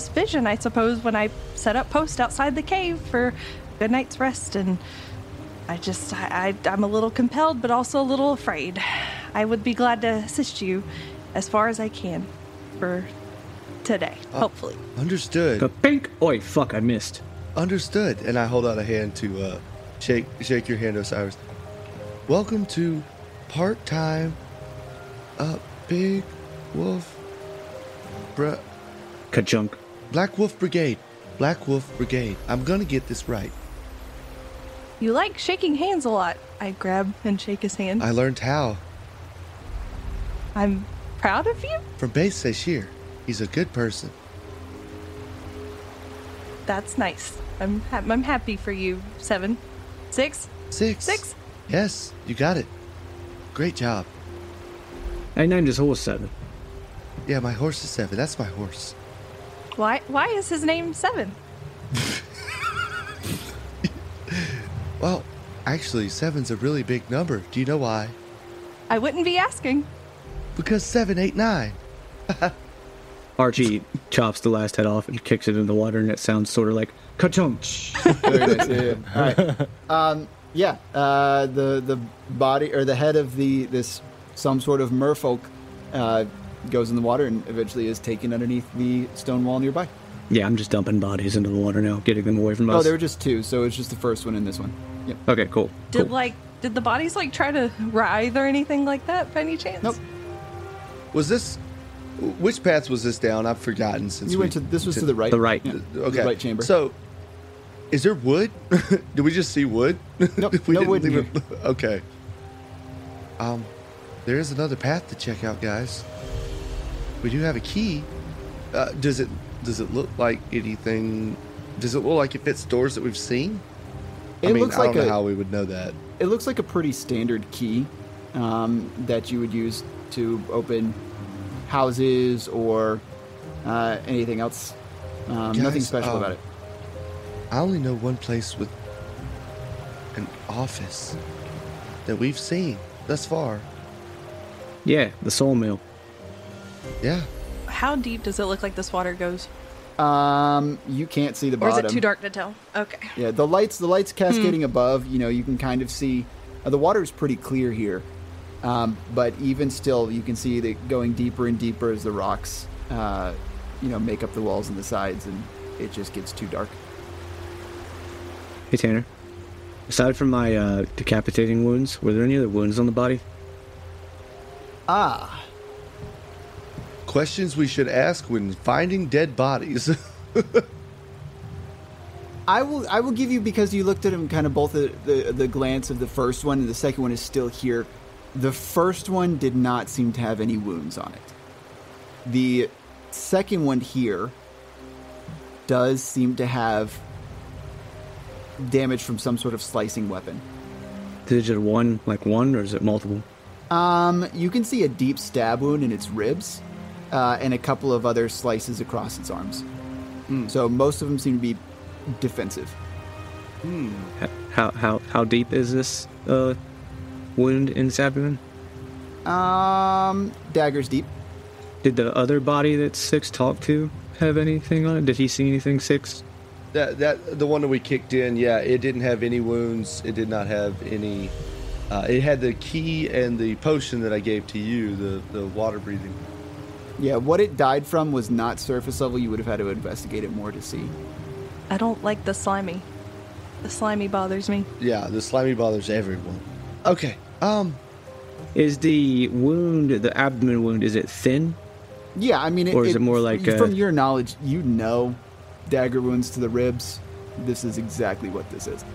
vision, I suppose, when I set up post outside the cave for a good night's rest, and I'm a little compelled, but also a little afraid. I would be glad to assist you as far as I can for today, hopefully. Understood. Ka-pink. Oi, fuck, I missed. Understood. And I hold out a hand to shake your hand, Osiris. Welcome to part-time Big Wolf Ka-chunk. Black Wolf Brigade. Black Wolf Brigade. I'm gonna get this right. You like shaking hands a lot. I grab and shake his hand. I learned how I'm proud of you. from Base Sashir. He's a good person. That's nice. I'm happy for you. 7, 6, 6. 6. Yes, you got it. Great job. I named his horse 7. Yeah, my horse is 7. That's my horse. Why is his name 7? Well, actually, 7's a really big number. Do you know why? I wouldn't be asking. Because 7, 8, 9. Archie chops the last head off and kicks it in the water, and it sounds sort of like ka-chunk. Very nice. Yeah. All right. The body or the head of this some sort of merfolk goes in the water and eventually is taken underneath the stone wall nearby. Yeah, I'm just dumping bodies into the water now, getting them away from us. Oh, there were just 2, so it's just the first one and this one. Yep. Okay, cool. Did Cool. the bodies try to writhe or anything like that by any chance? Nope. Was this... Which path was this down? I've forgotten since You went to this was to the right. The right. Yeah, Okay. the right chamber. So, is there wood? Did we just see wood? Nope, We no didn't wood in leave it- Okay. There is another path to check out, guys. We do have a key. Does it look like anything? Does it look like it fits doors that we've seen? It I mean, looks I like don't know how we would know that. It looks like a pretty standard key that you would use to open houses or anything else. Nothing Guys, special about it. I only know one place with an office that we've seen thus far. Yeah, the sawmill. Yeah. How deep does it look like this water goes? You can't see the Or bottom. is it too dark to tell? Okay. Yeah, the lights cascading above, you can kind of see the water is pretty clear here. But even still, you can see that going deeper and deeper as the rocks, make up the walls and the sides, and it just gets too dark. Hey, Tanner. Aside from my decapitating wounds, were there any other wounds on the body? Questions we should ask when finding dead bodies. I will give you, because you looked at them kind of both the glance of the first one and the second one is still here. The first one did not seem to have any wounds on it. The second one here does seem to have damage from some sort of slicing weapon. Is it one, or is it multiple? You can see a deep stab wound in its ribs, and a couple of other slices across its arms. So most of them seem to be defensive. How deep is this wound in its abdomen? Daggers deep. Did the other body that Six talked to have anything on it? Did he see anything, Six? That the one that we kicked in, yeah, it didn't have any wounds. It did not have any. It had the key and the potion that I gave to you, the water breathing. Yeah, what it died from was not surface level. You would have had to investigate it more to see. I don't like the slimy. The slimy bothers me. Yeah, the slimy bothers everyone. Okay. Is the wound, the abdomen wound, is it thin? Yeah, I mean, or is it more like from your knowledge, dagger wounds to the ribs. This is exactly what this is.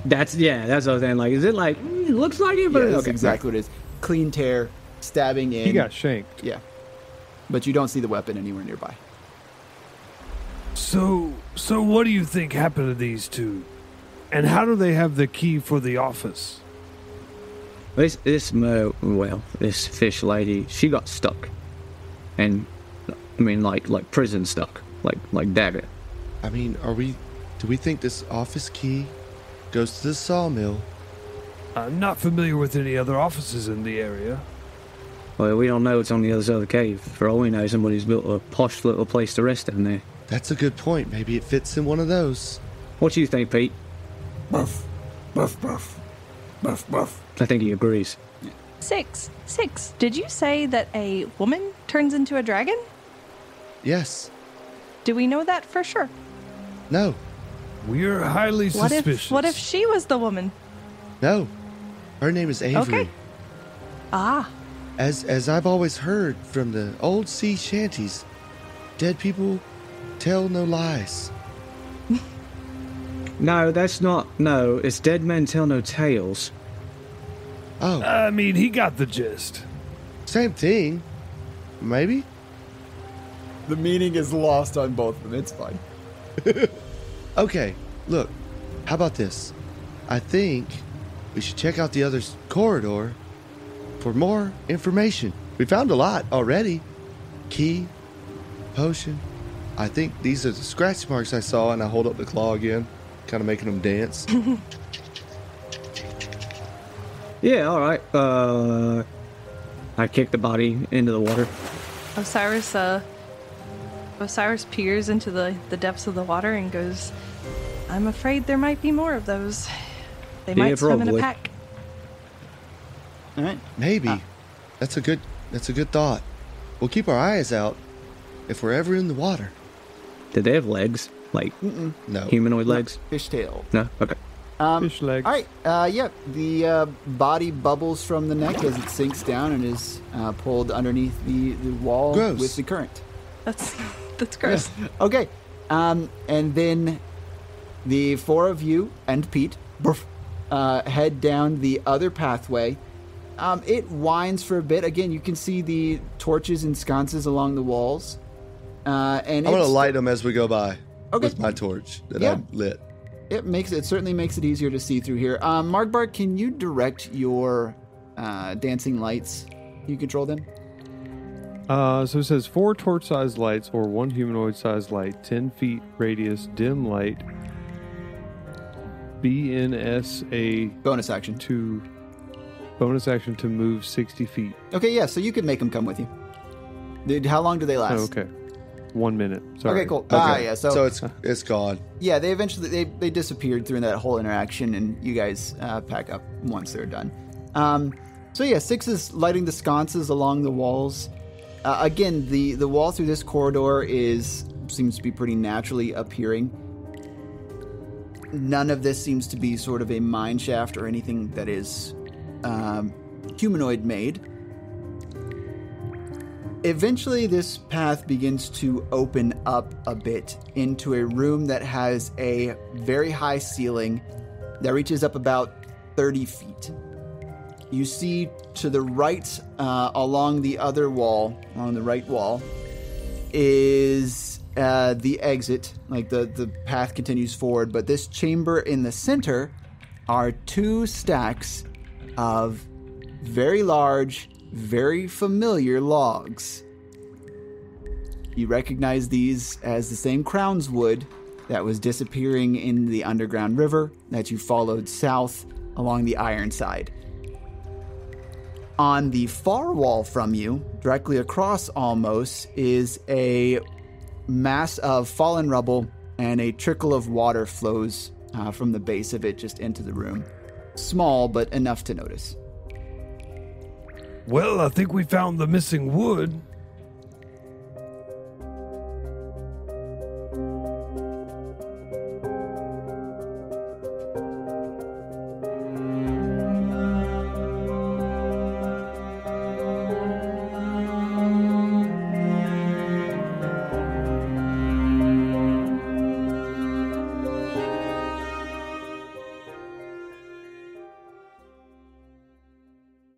That's what I was saying. Is it it looks like it, but yeah, that's exactly what it is. Clean tear, stabbing in. He got shanked. Yeah, but you don't see the weapon anywhere nearby. So what do you think happened to these two? And how do they have the key for the office? This fish lady, she got stuck, and I mean like prison stuck, like dagger. I mean, do we think this office key goes to the sawmill? I'm not familiar with any other offices in the area. Well, we don't know. It's on the other side of the cave. For all we know, somebody's built a posh little place to rest in there. That's a good point. Maybe it fits in one of those. What do you think, Pete? Buff, buff, buff, buff, buff. I think he agrees. Six. Did you say that a woman turns into a dragon? Yes. Do we know that for sure? No. We're highly suspicious. What if she was the woman? No. Her name is Avery. Okay. Ah. As I've always heard from the old sea shanties, dead people tell no lies. No, that's not. No, it's dead men tell no tales. Oh. I mean, he got the gist. Same thing. Maybe? The meaning is lost on both of them. It's fine. Okay, look. How about this? I think we should check out the other corridor for more information. We found a lot already. Key, potion. I think these are the scratch marks I saw, and I hold up the claw again, kind of making them dance. Yeah, all right. I kick the body into the water. Osiris peers into the depths of the water and goes, I'm afraid there might be more of those. They might swim in a pack. All right. Maybe. That's a good thought. We'll keep our eyes out if we're ever in the water. Did they have legs? No. Humanoid legs? Fishtail. No? Okay. Fish legs. All right. Yeah. The body bubbles from the neck as it sinks down and is pulled underneath the wall Gross. with the current. That's gross. Okay. And then the four of you and Pete head down the other pathway. It winds for a bit. Again, you can see the torches and sconces along the walls. And I'm going to light them as we go by with my torch that Yeah. I lit. It certainly makes it easier to see through here. Margbark, can you direct your dancing lights? Can you control them? So it says 4 torch-sized lights or 1 humanoid-sized light, 10 feet radius, dim light, BNSA Bonus action. Bonus action to move 60 feet. Okay, yeah, so you could make them come with you. How long do they last? Oh, okay. 1 minute. Sorry. Okay, cool. Okay. Yeah. So it's gone. Yeah, they eventually they disappeared through that whole interaction, and you guys pack up once they're done. So yeah, Six is lighting the sconces along the walls. Again, the wall through this corridor seems to be pretty naturally appearing. None of this seems to be sort of a mine shaft or anything that is humanoid made. Eventually, this path begins to open up a bit into a room that has a very high ceiling that reaches up about 30 feet. You see to the right, along the other wall, on the right wall, is the exit. Like the path continues forward, but this chamber in the center are 2 stacks of very large, very familiar logs. You recognize these as the same Crown's wood that was disappearing in the underground river that you followed south along the Ironside. On the far wall from you, directly across almost, is a mass of fallen rubble, and a trickle of water flows from the base of it just into the room. Small, but enough to notice. Well, I think we found the missing wood.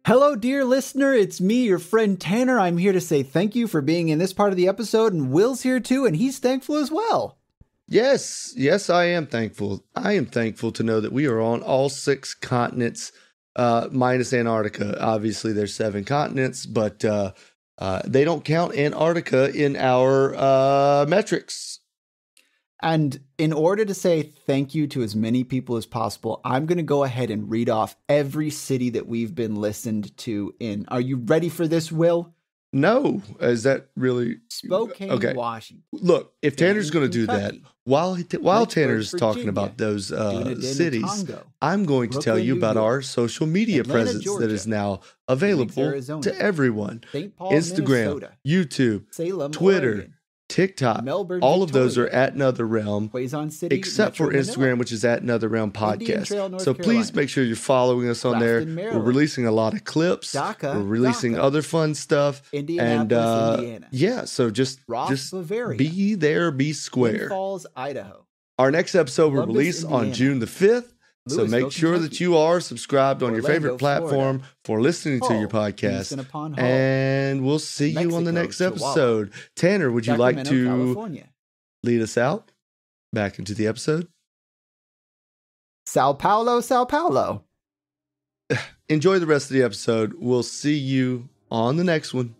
Hello, dear listener. It's me, your friend Tanner. I'm here to say thank you for being in this part of the episode, and Will's here too, and he's thankful as well. Yes, I am thankful. I am thankful to know that we are on all 6 continents, minus Antarctica. Obviously, there's 7 continents, but they don't count Antarctica in our metrics. And in order to say thank you to as many people as possible, I'm going to go ahead and read off every city that we've been listened to in. Are you ready for this, Will? No. Is that really... Spokane, okay. Washington. Look, if Tanner's going to do Kentucky, that, while Tanner's Virginia, talking about those Dunedin, cities, Congo, I'm going to tell Brooklyn, you New about York, our social media Atlanta, presence Georgia, that is now available Phoenix, Arizona, to everyone. St. Paul, Instagram, Minnesota, YouTube, Salem, Twitter, Oregon, TikTok, Melbourne, all of those are Victoria, at Another Realm, Quezon City, except Metro for Instagram, Manila, which is at Another Realm Indian Trail, Podcast. North So please Carolina, make sure you're following us on there. Grafton, We're Maryland, releasing a lot of clips. Dhaka, We're releasing other fun stuff. Indianapolis, Indiana. Yeah, so just Ross, Bavaria, be there, be Twin square. Falls, Idaho. Our next episode will Columbus, release on Indiana. June the 5th. So Louisville, make sure Kentucky. that you are subscribed on your Orlando, favorite platform Florida. for listening to your Hull, podcast. Kingston upon Hull. And we'll see you on the next Mexico, Chihuahua. episode. Tanner, would you like Sacramento, to California. lead us out back into the episode? Sao Paulo, Sao Paulo. Enjoy the rest of the episode. We'll see you on the next one.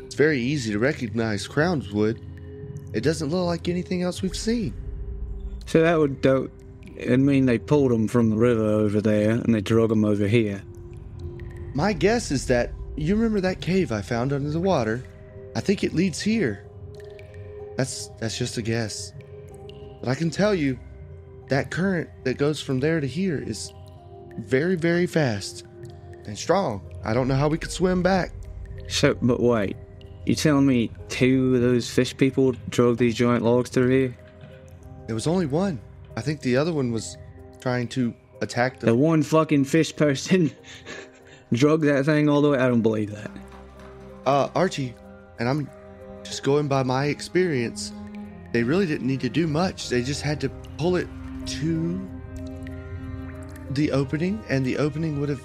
It's very easy to recognize Crown's wood. It doesn't look like anything else we've seen. So that would mean they pulled them from the river over there and they drug them over here. My guess is that you remember that cave I found under the water? I think it leads here. That's just a guess. But I can tell you that current that goes from there to here is very, very fast and strong. I don't know how we could swim back. So, but wait, you telling me 2 of those fish people drove these giant logs through here? There was only one. I think the other one was trying to attack The one fucking fish person drug that thing all the way? I don't believe that. Archie, and I'm just going by my experience, they really didn't need to do much. They just had to pull it to the opening, and the opening would have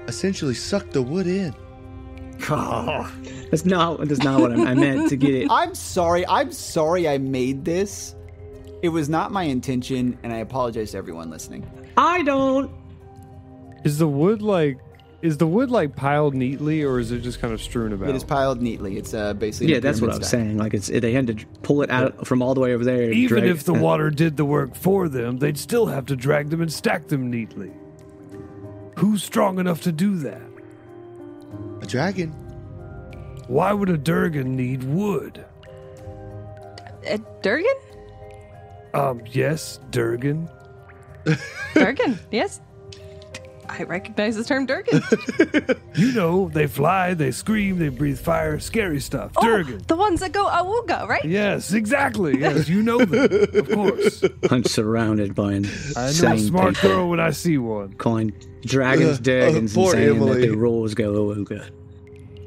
essentially sucked the wood in. That's not what I meant to get it. I'm sorry I made this. It was not my intention, and I apologize to everyone listening. I don't. Is the wood like piled neatly, or is it just kind of strewn about? It is piled neatly. It's basically That's what I was saying. Like they had to pull it out from all the way over there. Even if the water did the work for them, they'd still have to drag them and stack them neatly. Who's strong enough to do that? A dragon. Why would a Durgan need wood? A Durgan? Yes, Durgan. Durgan, yes. I recognize the term Durgan. You know, they fly, they scream, they breathe fire, scary stuff. Oh, Durgan. the ones that go awooga, right? Yes, exactly. Yes, you know them, of course. I'm surrounded by an I know a insane smart people girl when I see one. calling dragons Durgans and poor saying Emily. that their roars go awooga.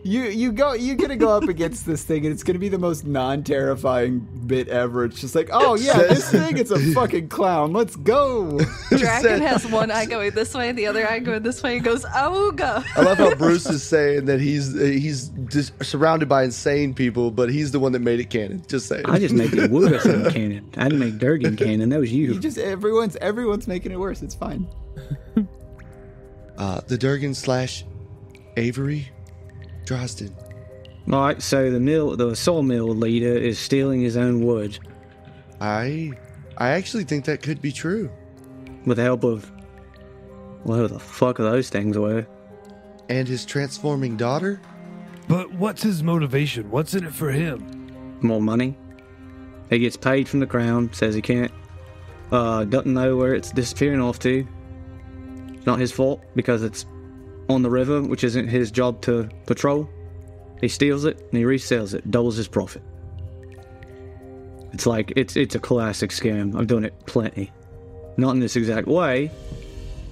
You're gonna go up against this thing, and it's gonna be the most non-terrifying bit ever. It's just like, oh yeah, this thing, it's a fucking clown. Let's go. Dragon has one eye going this way, the other eye going this way, and goes awooga. I love how Bruce is saying that he's just surrounded by insane people, but he's the one that made it canon. Just saying. I just made the Awooga thing canon. I didn't make Durgan canon. That was you. Everyone's making it worse. It's fine. The Durgan / Avery Drosden. All right, so the sawmill leader is stealing his own wood I actually think that could be true. with the help of whatever the fuck those things were. And his transforming daughter? But what's his motivation? What's in it for him? More money. He gets paid from the crown, says he can't, doesn't know where it's disappearing off to. It's not his fault because it's on the river, which isn't his job to patrol. He steals it and he resells it, doubles his profit. It's like, it's a classic scam. I've done it plenty. Not in this exact way,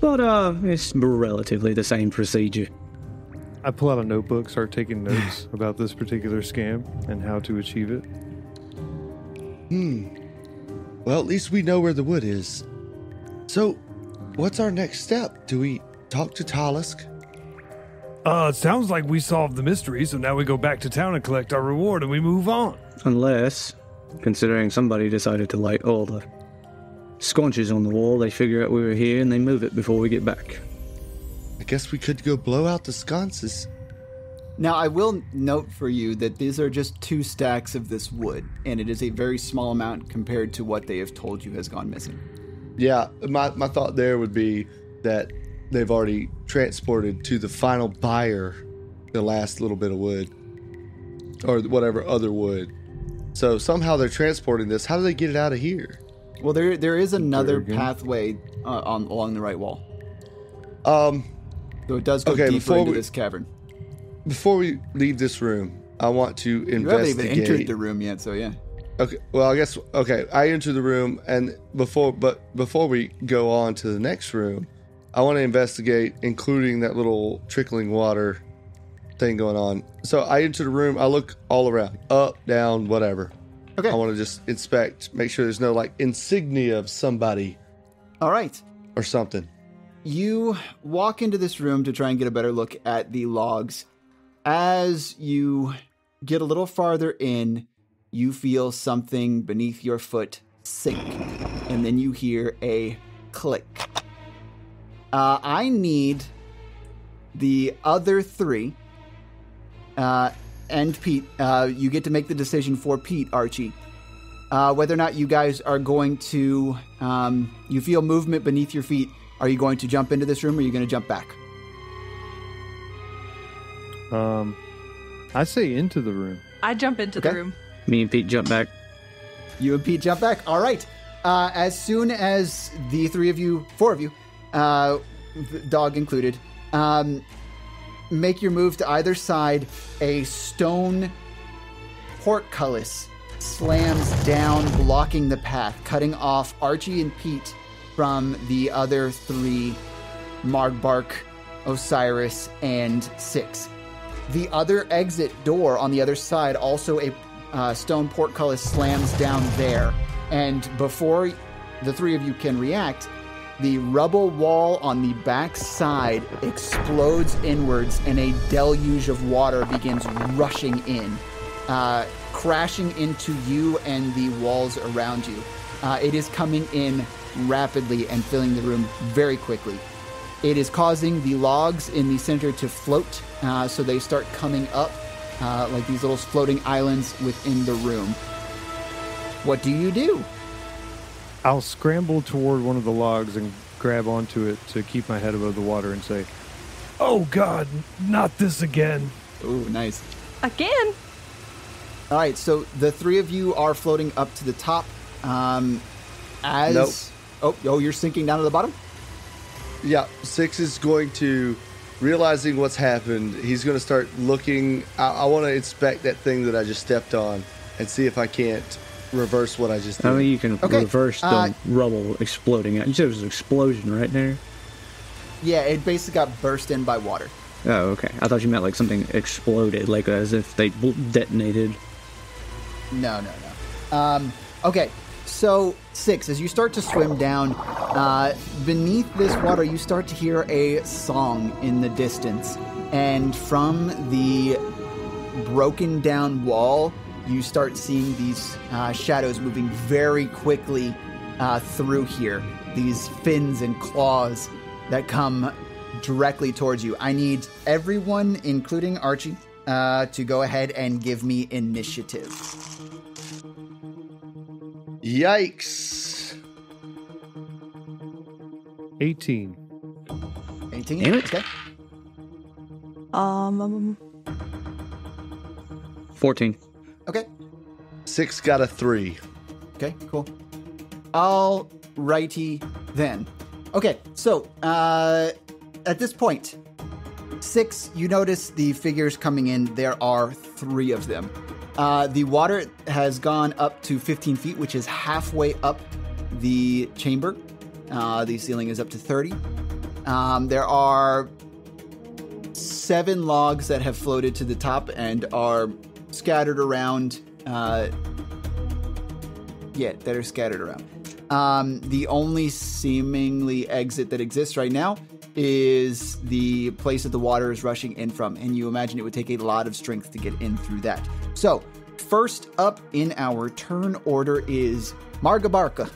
but it's relatively the same procedure. I pull out a notebook, start taking notes about this particular scam and how to achieve it. Well, at least we know where the wood is. So, what's our next step? Do we talk to Talisk? It sounds like we solved the mystery, so now we go back to town and collect our reward and we move on. Unless, considering somebody decided to light all the sconches on the wall, they figure out we were here and they move it before we get back. I guess we could go blow out the sconces. Now, I will note for you that these are just 2 stacks of this wood, and it is a very small amount compared to what they have told you has gone missing. Yeah, my thought there would be that they've already transported to the final buyer the last little bit of wood. Or whatever other wood. So somehow they're transporting this. How do they get it out of here? Well, there is another Durgan. pathway along the right wall. Um, So it does go Okay, deeper into this cavern. Before we leave this room, I want to You haven't even investigate. entered the room yet, so yeah. Okay, well, I guess, okay, I enter the room, and before we go on to the next room, I want to investigate, including that little trickling water thing going on. So I enter the room, I look all around, up, down, whatever. Okay. I want to just inspect, make sure there's no, like, insignia of somebody All right. or something. You walk into this room to try and get a better look at the logs. As you get a little farther in, you feel something beneath your foot sink, and then you hear a click. I need the other 3, and Pete. You get to make the decision for Pete, Archie. Whether or not you guys are going to, you feel movement beneath your feet. Are you going to jump into this room, or are you going to jump back? I say into the room. I jump into the Okay. room. Me and Pete jump back. You and Pete jump back. All right. As soon as the 4 of you, dog included, make your move to either side, a stone portcullis slams down, blocking the path, cutting off Archie and Pete from the other 3, Margbark, Osiris, and 6. The other exit door on the other side, also a stone portcullis, slams down there. And before the 3 of you can react, the rubble wall on the back side explodes inwards, and a deluge of water begins rushing in, crashing into you and the walls around you. It is coming in rapidly and filling the room very quickly. It is causing the logs in the center to float, so they start coming up like these little floating islands within the room. What do you do? I'll scramble toward one of the logs and grab onto it to keep my head above the water and say, Oh God, not this again. Ooh, nice. Again? All right, so the three of you are floating up to the top. Nope. Oh, you're sinking down to the bottom? Yeah, Six is going to, realizing what's happened, he's going to start looking. I want to inspect that thing that I just stepped on and see if I can't reverse what I just did. I mean, you can reverse the rubble exploding. You said it was an explosion right there? Yeah, it basically got burst in by water. Oh, okay. I thought you meant like something exploded, like as if they detonated. No. Okay, so Six, as you start to swim down, beneath this water, you start to hear a song in the distance. And from the broken down wall, you start seeing these shadows moving very quickly through here. These fins and claws that come directly towards you. I need everyone, including Archie, to go ahead and give me initiative. Yikes. 18. 18? Damn it. Okay. 14. Okay. Six got a 3. Okay, cool. All righty then. Okay, so at this point, Six, you notice the figures coming in. There are 3 of them. The water has gone up to 15 feet, which is halfway up the chamber. The ceiling is up to 30. There are 7 logs that have floated to the top and are scattered around. That are scattered around. The only seemingly exit that exists right now is the place that the water is rushing in from, and you imagine it would take a lot of strength to get in through that. So, first up in our turn order is Margbark.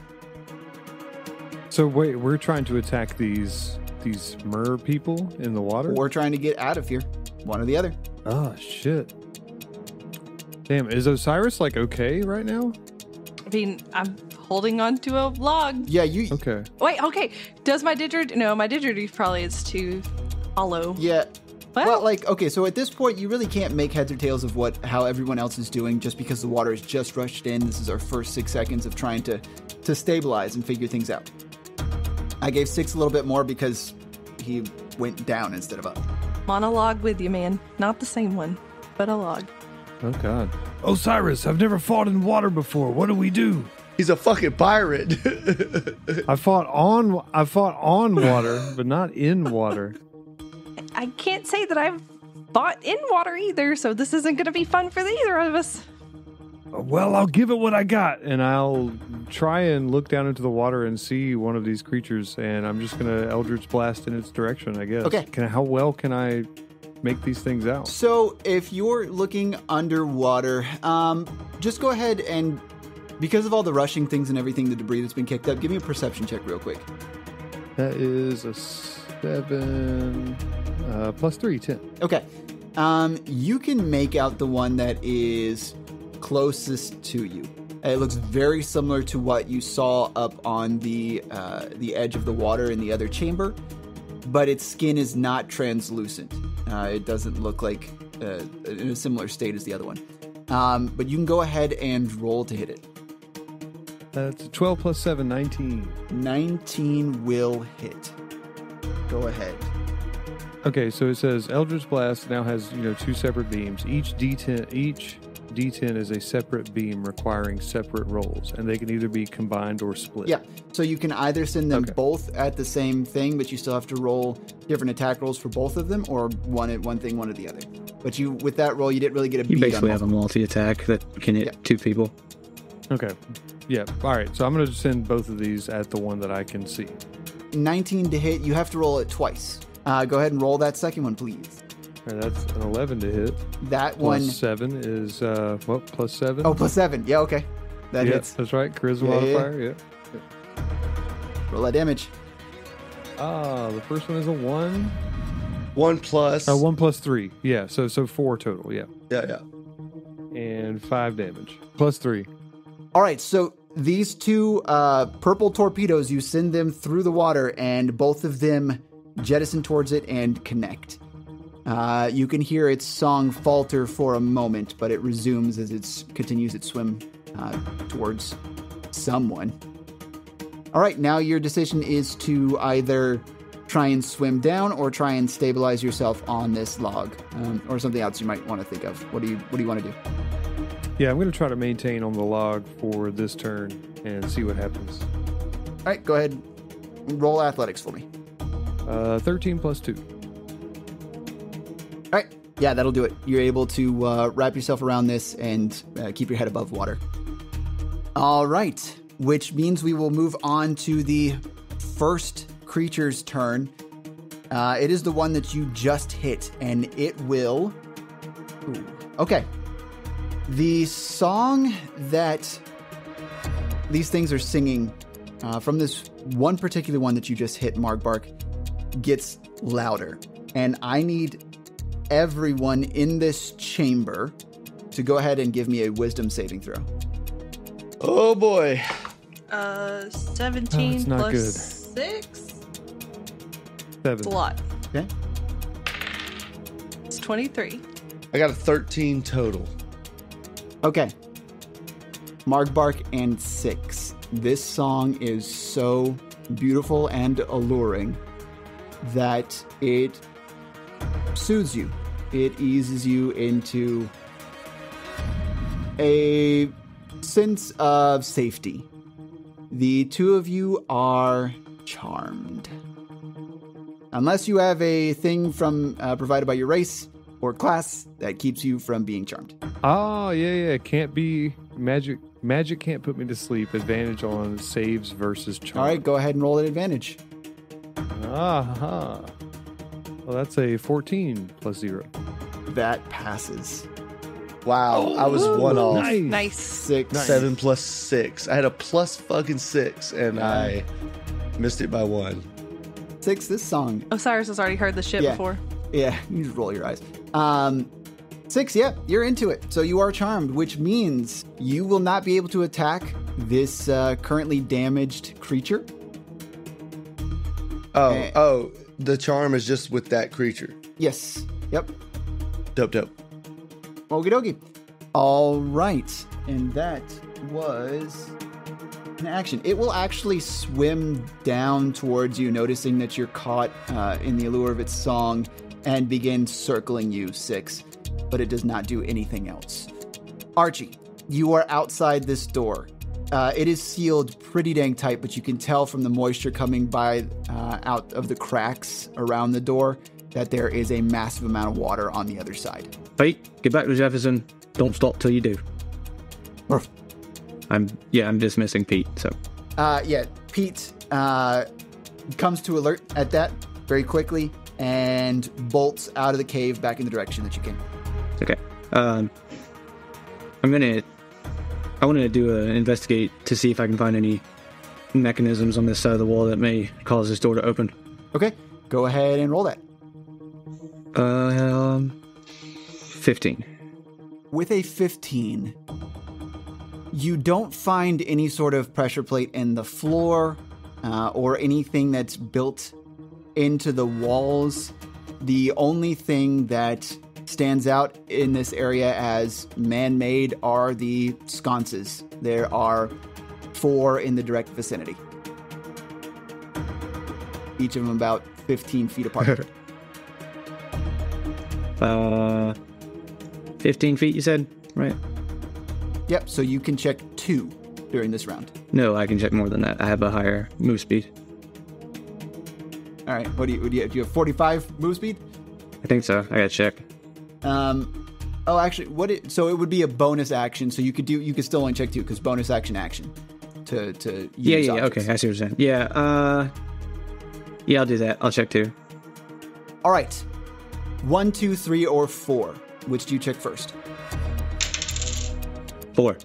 So wait, we're trying to attack these mer people in the water? We're trying to get out of here. One or the other. Oh, shit. Damn, is Osiris, like, okay right now? I mean, I'm holding on to a log. Yeah, you... Okay. Wait, okay. Does my didgeridoo... No, my didgeridoo probably is too hollow. Yeah. Well, okay, so at this point, you really can't make heads or tails of how everyone else is doing just because the water has just rushed in. This is our first 6 seconds of trying to stabilize and figure things out. I gave 6 a little bit more because he went down instead of up. monologue with you, man. Not the same one, but a log. Oh, God. Osiris, I've never fought in water before. What do we do? He's a fucking pirate. I fought on water, but not in water. I can't say that I've fought in water either, so this isn't going to be fun for either of us. Well, I'll give it what I got. And I'll try and look down into the water and see one of these creatures, and I'm just going to Eldritch Blast in its direction, I guess. Okay. How well can I make these things out? So if you're looking underwater, just go ahead and, because of all the rushing things and everything, the debris that's been kicked up, give me a perception check real quick. That is a 7 plus 3, 10. Okay. You can make out the one that is closest to you. It looks very similar to what you saw up on the edge of the water in the other chamber, but its skin is not translucent. It doesn't look like in a similar state as the other one. But you can go ahead and roll to hit it. That's 12 plus 7, 19. 19 will hit. Go ahead. Okay, so it says Eldritch Blast now has 2 separate beams. Each D10 is a separate beam requiring separate rolls, and they can either be combined or split. Yeah, so you can either send them both at the same thing, but you still have to roll different attack rolls for both of them, or one thing, one at the other. But with that roll, you didn't really get a beat. You basically have a multi-attack that can hit 2 people. Okay. Yeah. All right. So I'm going to send both of these at the one that I can see. 19 to hit. You have to roll it twice. Go ahead and roll that second one, please. All right, that's an 11 to hit. That Plus one... 7 is, plus 7? Oh, plus 7. Yeah, okay. That hits. That's right. Charisma modifier, yeah. Roll that damage. The first one is a 1. 1 plus. 1 plus 3. Yeah, so 4 total, yeah. Yeah. And 5 damage. Plus 3. All right, so these two purple torpedoes, you send them through the water, and both of them jettison towards it and connect. You can hear its song falter for a moment, but it resumes as it continues its swim towards someone. All right, now your decision is to either try and swim down or try and stabilize yourself on this log, or something else you might want to think of. What do you want to do? Yeah, I'm going to try to maintain on the log for this turn and see what happens. All right, go ahead. Roll athletics for me. 13 plus 2. All right. Yeah, that'll do it. You're able to wrap yourself around this and keep your head above water. All right. Which means we will move on to the first creature's turn. It is the one that you just hit, and it will... Ooh. Okay. The song that these things are singing from this one particular one that you just hit, Margbark, gets louder. And I need everyone in this chamber to go ahead and give me a wisdom saving throw. Oh boy. 17 it's not plus good. 6. 7. It's a lot. Okay. It's 23. I got a 13 total. Okay. Margbark and 6. This song is so beautiful and alluring that it soothes you. It eases you into a sense of safety. The two of you are charmed. Unless you have a thing from provided by your race or class that keeps you from being charmed. Oh, yeah. Can't be magic. Magic can't put me to sleep. Advantage on saves versus charm. All right, go ahead and roll at advantage. Well, that's a 14 plus 0. That passes. Wow, I was one off. Nice. 6. 7 plus 6. I had a plus fucking 6, and I missed it by 1. 6, this song. Osiris has already heard this shit before. Yeah, you just roll your eyes. 6, yeah, you're into it. So you are charmed, which means you will not be able to attack this currently damaged creature. Oh, the charm is just with that creature. Yes. Yep. Dope. Okie dokie. All right. And that was an action. It will actually swim down towards you, noticing that you're caught in the allure of its song, and begin circling you, 6. But it does not do anything else. Archie, you are outside this door. It is sealed pretty dang tight, but you can tell from the moisture coming by out of the cracks around the door that there is a massive amount of water on the other side. Pete, get back to Jefferson. Don't stop till you do. I'm dismissing Pete, so. Pete comes to alert at that very quickly and bolts out of the cave back in the direction that you came. Okay. I want to do an investigate to see if I can find any mechanisms on this side of the wall that may cause this door to open. Okay, go ahead and roll that. 15. With a 15, you don't find any sort of pressure plate in the floor or anything that's built into the walls. The only thing that stands out in this area as man-made are the sconces. There are 4 in the direct vicinity. Each of them about 15 feet apart. 15 feet, you said? Right? Yep, so you can check 2 during this round. No, I can check more than that. I have a higher move speed. All right, do you have 45 move speed? I think so. I gotta check. So it would be a bonus action, so you could still only check 2 because bonus action to use Yeah, objects. okay, I see what you're saying. Yeah, Yeah, I'll do that. I'll check too. All right. 1, 2, 3, or 4. Which do you check first? 4.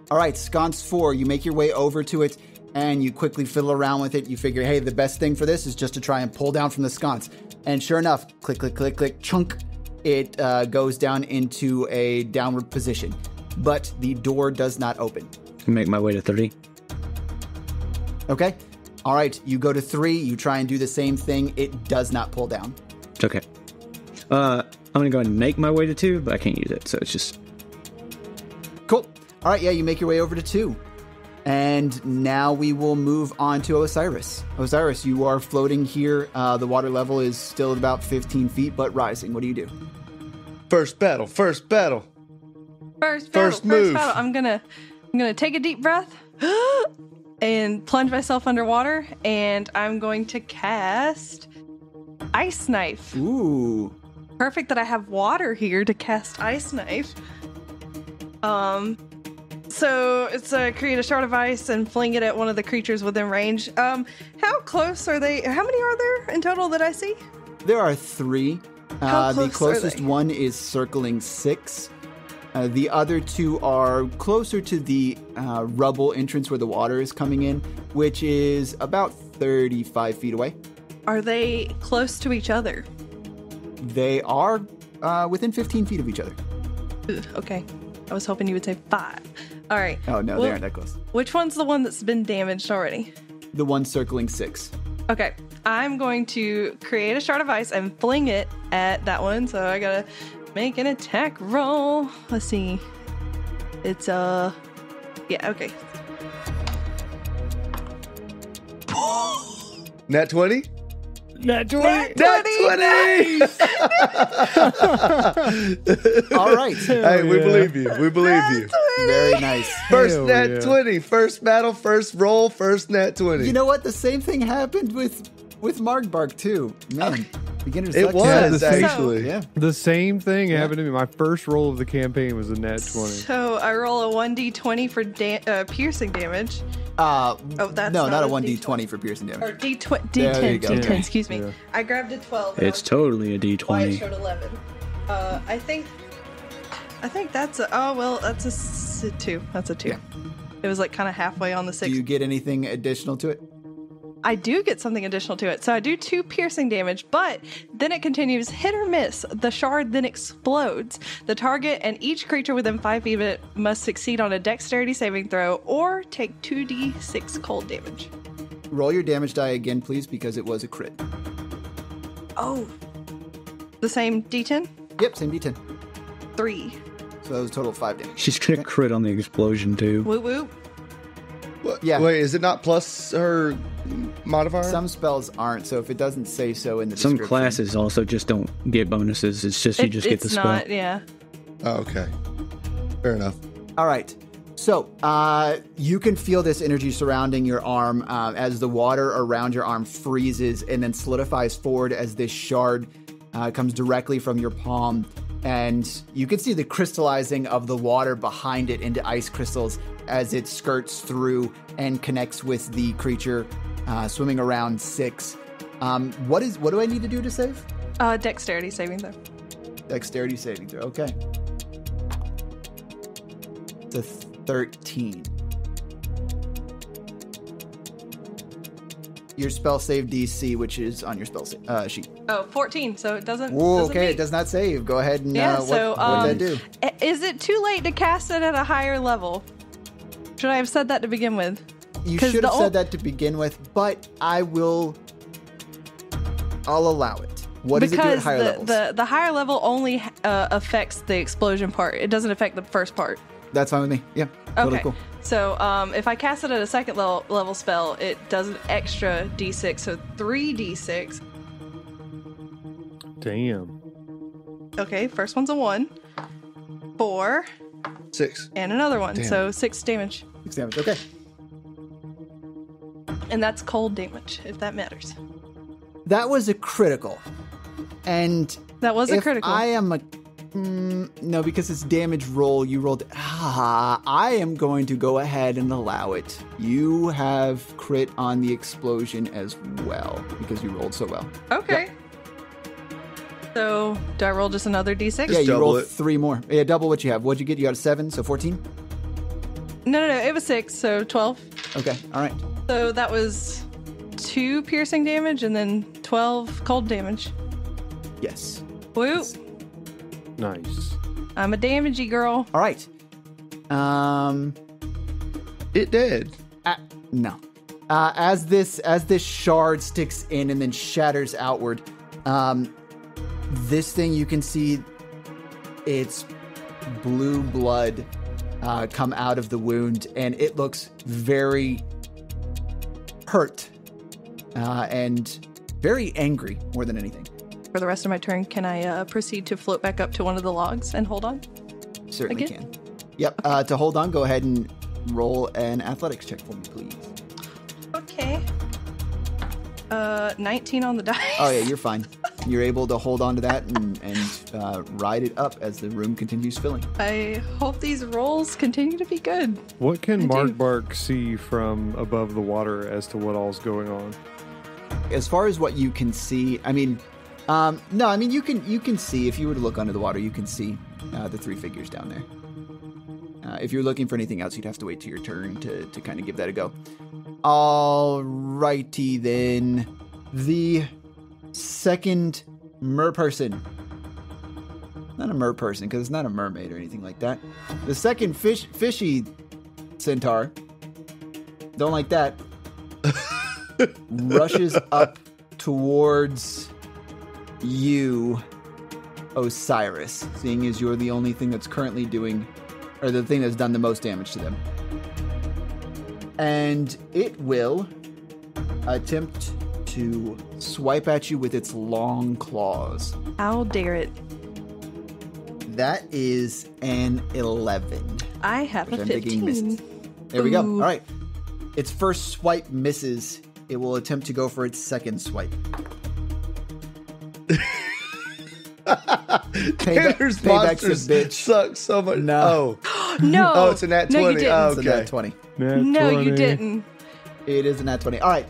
All right, sconce 4. You make your way over to it, and you quickly fiddle around with it. You figure, hey, the best thing for this is just to try and pull down from the sconce. And sure enough, click, click, click, click, chunk. It goes down into a downward position. But the door does not open. Make my way to 3. Okay. All right, you go to 3. You try and do the same thing. It does not pull down. Okay. I'm going to go and make my way to 2, but I can't use it, so it's just... Cool. All right, yeah, you make your way over to 2. And now we will move on to Osiris. Osiris, you are floating here. The water level is still at about 15 feet, but rising. What do you do? First battle. First battle. First move. I'm gonna take a deep breath and plunge myself underwater, and I'm going to cast Ice Knife. Ooh. Perfect that I have water here to cast Ice Knife. So it's create a shard of ice and fling it at one of the creatures within range. How close are they? How many are there in total that I see? There are 3. How close the closest are they? one is circling 6. The other 2 are closer to the rubble entrance where the water is coming in, which is about 35 feet away. Are they close to each other? They are within 15 feet of each other. Ugh, okay. I was hoping you would say 5. All right. Oh, no, they aren't that close. Which one's the one that's been damaged already? The one circling 6. Okay. I'm going to create a shard of ice and fling it at that one. So I gotta make an attack roll. Let's see. It's yeah, okay. Nat 20? Nat 20! Nat 20! All right. Hey, we believe you. We believe you. Very nice. First Hell Nat yeah. 20. First battle, first roll, first Nat 20. You know what? The same thing happened with Margbark, too. Man, beginner's It luck. was, Yeah, actually. Yeah. The same thing happened to me. My first roll of the campaign was a nat 20. So I roll a 1d20 for piercing damage. That's no, not a a 1d20 for piercing damage. Or D10, There you go. D10, excuse me. Yeah. I grabbed a 12. and It's I was- totally a D20. Why it showed 11. I think that's that's a 2. That's a 2. Yeah. It was like kind of halfway on the 6. Do you get anything additional to it? I do get something additional to it. So I do 2 piercing damage, but then it continues hit or miss. The shard then explodes. The target and each creature within 5 feet of it must succeed on a dexterity saving throw or take 2d6 cold damage. Roll your damage die again, please, because it was a crit. Oh. The same d10? Yep, same d10. 3. So that was a total of 5 damage. She's going to crit on the explosion, too. Whoop whoop. What? Yeah. Wait, is it not plus her modifier? Some spells aren't, so if it doesn't say so in the Some description. classes also just don't get bonuses. It's just you just get the It's spell. not, yeah. Oh, okay. Fair enough. All right. So you can feel this energy surrounding your arm as the water around your arm freezes and then solidifies forward as this shard comes directly from your palm. And you can see the crystallizing of the water behind it into ice crystals as it skirts through and connects with the creature swimming around 6. What do I need to do to save? Dexterity saving throw. Dexterity saving throw. Okay. It's a 13. Your spell save DC, which is on your spell sheet. Oh, 14, so it doesn't. Whoa, doesn't okay, meet. it does not save. Go ahead and Yeah, so what did that do? Is it too late to cast it at a higher level? Should I have said that to begin with? You 'cause should have the said that to begin with, but I'll allow it. What does it do at higher levels? the higher level only affects the explosion part. It doesn't affect the first part. That's fine with me. Yeah, totally Okay. cool. So if I cast it at a second level spell, it does an extra d6, so 3d6. Damn. Okay, first one's a 1, 4, 6. and another one, Damn. so 6 damage. 6 damage. Okay. And that's cold damage, if that matters. That was a critical. And That was a if critical. I am No, because it's damage roll. You rolled. I am going to go ahead and allow it. You have crit on the explosion as well because you rolled so well. Okay. Yep. So, do I roll just another d6? Yeah, you double rolled it. 3 more. Yeah, double what you have. What'd you get? You got a 7, so 14? No. It was 6, so 12. Okay, all right. So that was 2 piercing damage and then 12 cold damage. Yes. Woo! Nice. I'm a damagey girl. All right. It did. No. As this shard sticks in and then shatters outward, this thing, you can see its blue blood come out of the wound, and it looks very hurt and very angry more than anything. For the rest of my turn, can I proceed to float back up to one of the logs and hold on? Certainly Again? can. Yep. To hold on, go ahead and roll an athletics check for me, please. Okay. 19 on the dice. Oh, yeah, you're fine. You're able to hold on to that and ride it up as the room continues filling. I hope these rolls continue to be good. What can I do. Margbark see from above the water as to what all's going on? As far as what you can see, I mean, you can see, if you were to look under the water, you can see the 3 figures down there. If you're looking for anything else, you'd have to wait till your turn to kind of give that a go. Alrighty then. The second merperson. Not a merperson, because it's not a mermaid or anything like that. The second fishy centaur. Don't like that. Rushes up towards you, Osiris, seeing as you're the only thing that's currently doing, or the thing that's done the most damage to them. And it will attempt to swipe at you with its long claws. How dare it? That is an 11. I have which a I'm thinking 15. misses. There we go. Ooh. All right. Its first swipe misses. It will attempt to go for its second swipe. Tanner's Payback's monsters a bitch. suck so much. No. No. Oh, it's a nat 20. No, you didn't. Oh, It's a okay. nat 20. No, you didn't. It is a nat 20. All right.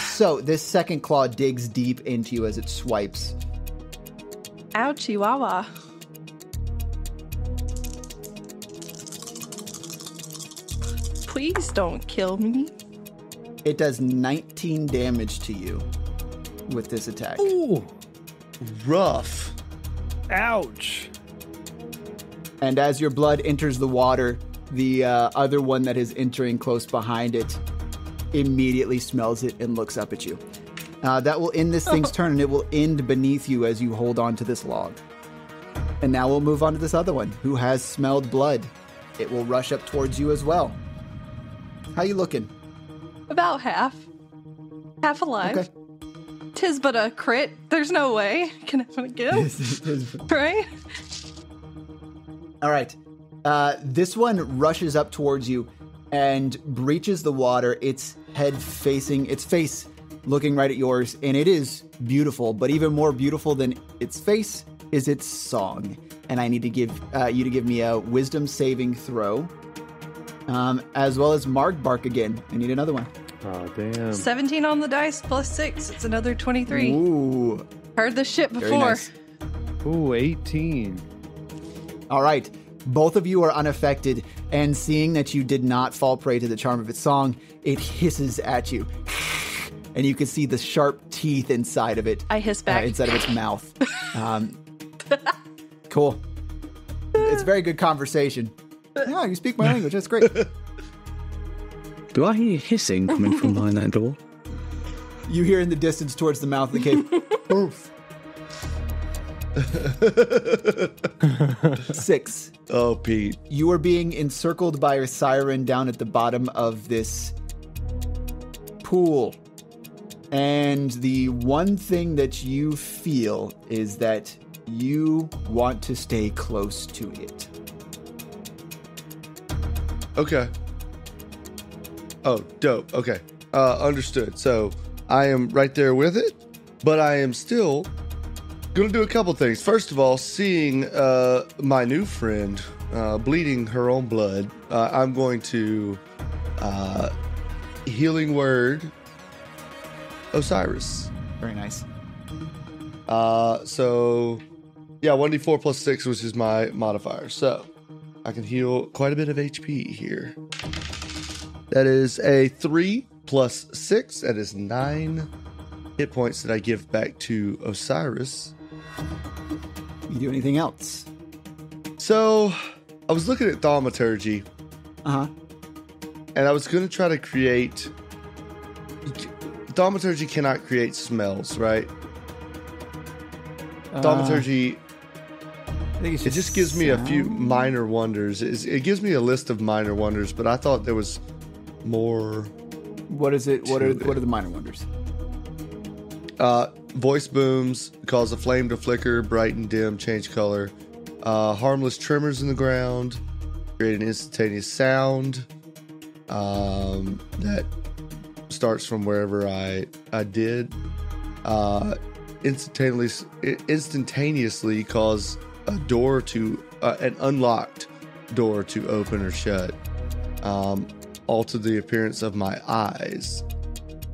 So this second claw digs deep into you as it swipes. Ow, Chihuahua. Please don't kill me. It does 19 damage to you with this attack. Ooh, rough. Ouch. And as your blood enters the water, the other one that is entering close behind it immediately smells it and looks up at you. That will end this thing's turn, and it will end beneath you as you hold on to this log. And now we'll move on to this other one, who has smelled blood. It will rush up towards you as well. How you looking? About half. Half alive. Okay. Tis but a crit. There's no way. Can I again? Right? All right. This one rushes up towards you and breaches the water, its face looking right at yours, and it is beautiful, but even more beautiful than its face is its song. And I need to give you to give me a wisdom saving throw, as well as Margbark again. I need another one. Oh, damn. 17 on the dice plus 6. It's another 23. Ooh, Heard this shit very before. nice. Ooh, 18. All right. Both of you are unaffected, and seeing that you did not fall prey to the charm of its song, it hisses at you. And you can see the sharp teeth inside of it. I hiss back. Inside of its mouth. Cool. It's very good conversation. Yeah, you speak my language. That's great. Do I hear hissing coming from behind that door? You hear in the distance towards the mouth of the cave. Oof. 6. Oh, Pete. You are being encircled by a siren down at the bottom of this pool. And the one thing that you feel is that you want to stay close to it. Okay. Oh, dope. Okay. Understood. So I am right there with it, but I am still Gonna do a couple things. First of all, seeing my new friend bleeding her own blood, I'm going to healing word Osiris. Very nice. So yeah, 1d4 plus 6, which is my modifier. So I can heal quite a bit of HP here. That is a 3 plus 6. That is 9 hit points that I give back to Osiris. You do anything else? So I was looking at thaumaturgy. Uh-huh. And I was going to try to create... Thaumaturgy cannot create smells, right? Thaumaturgy... I think it's It just gives me a few minor wonders. It gives me a list of minor wonders, but I thought there was more. What is it? What are the minor wonders? Voice booms cause a flame to flicker, brighten, dim, change color. Harmless tremors in the ground create an instantaneous sound that starts from wherever I did. Instantaneously cause a door to an unlocked door to open or shut, alter the appearance of my eyes.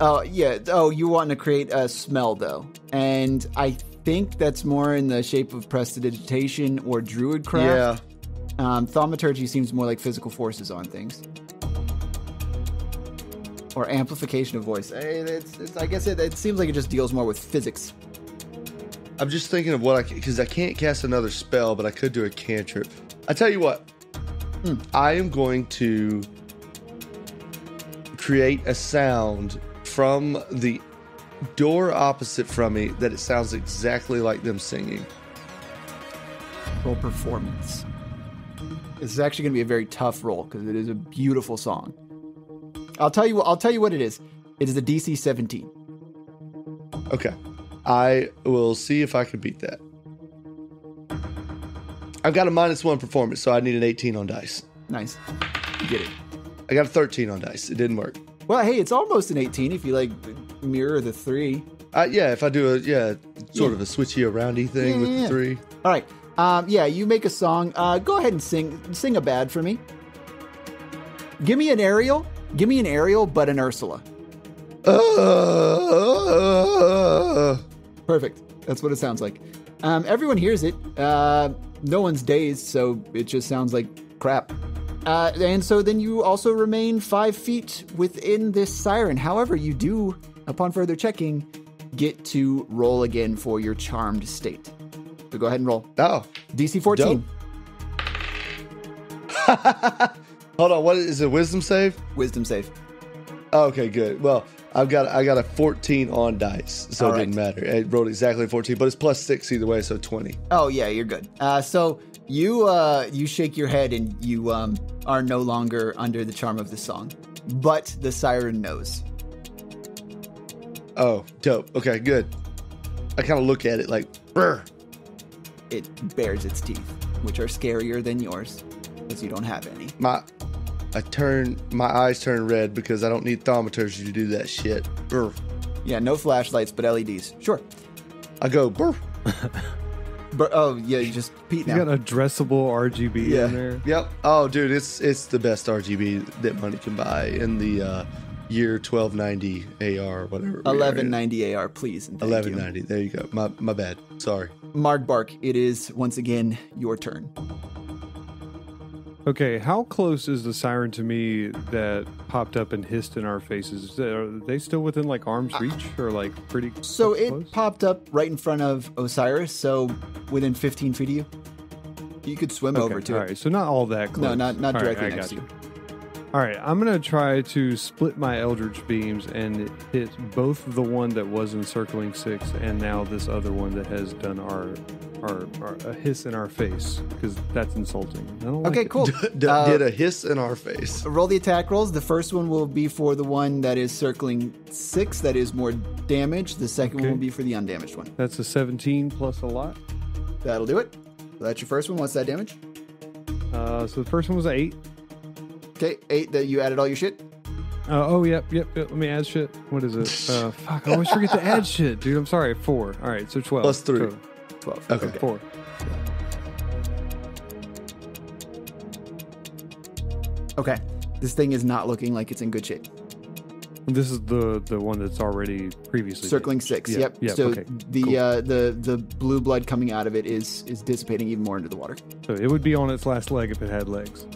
Oh yeah. Oh, you want to create a smell though, and I think that's more in the shape of prestidigitation or druidcraft. Yeah. Thaumaturgy seems more like physical forces on things, or amplification of voice. I guess it seems like it just deals more with physics. I'm just thinking of what because I can't cast another spell, but I could do a cantrip. I tell you what, I am going to create a sound from the door opposite from me that it sounds exactly like them singing. Roll performance. This is actually going to be a very tough roll because it is a beautiful song. I'll tell you what it is. It is a DC 17. Okay. I will see if I can beat that. I've got a -1 performance, so I need an 18 on dice. Nice. You get it. I got a 13 on dice. It didn't work. Well, hey, it's almost an 18 if you like mirror the 3. Yeah, if I do a sort of a switchy aroundy thing with the 3. All right. You make a song. Go ahead and sing a bad for me. Give me an Ariel, but an Ursula. Perfect. That's what it sounds like. Everyone hears it. No one's dazed, so it just sounds like crap. And so then you also remain 5 feet within this siren. However, you do, upon further checking, get to roll again for your charmed state. So go ahead and roll. Oh. DC 14. Hold on, what is it? Wisdom save? Wisdom save. Okay, good. Well, I got a 14 on dice, so All it didn't matter. I rolled exactly 14, but it's +6 either way, so 20. Oh yeah, you're good. So you shake your head and you are no longer under the charm of the song, but the siren knows. Oh, dope. Okay, good. I kind of look at it like, brr. It bares its teeth, which are scarier than yours, because you don't have any. My eyes turn red because I don't need thaumaturgy to do that shit. Brr. Yeah, no flashlights, but LEDs. Sure. I go, brr. Oh, yeah, you just Pete now. You got addressable RGB in there. Yep. Oh, dude, it's the best RGB that money can buy in the year 1290 AR, whatever. 1190 AR, please. 1190. There you go. My bad. Sorry. Margbark, it is once again your turn. Okay, how close is the siren to me that popped up and hissed in our faces? Are they still within like arm's reach or like pretty So it close? popped up right in front of Osiris, so within 15 feet of you. You could swim over to all it. right, so not all that close. No, not All directly right, I next got to you. All right, I'm going to try to split my Eldritch Beams and hit both the one that was encircling 6 and now this other one that has done our a hiss in our face, because that's insulting. I don't like Okay, it. cool. Did a hiss in our face. Roll the attack rolls. The first one will be for the one that is circling 6, that is more damage. The second one will be for the undamaged one. That's a 17 plus a lot. That'll do it. So that's your first one. What's that damage? So the first one was 8. Okay, 8. That you added all your shit. Yep. Let me add shit. What is it? Fuck, I always forget to add shit, dude. I'm sorry. 4. All right, so 12. Plus 3. Total. 12. Okay. 4. Okay. This thing is not looking like it's in good shape. This is the one that's already previously Circling damaged. 6. Yep. So okay. the blue blood coming out of it is dissipating even more into the water. So it would be on its last leg if it had legs.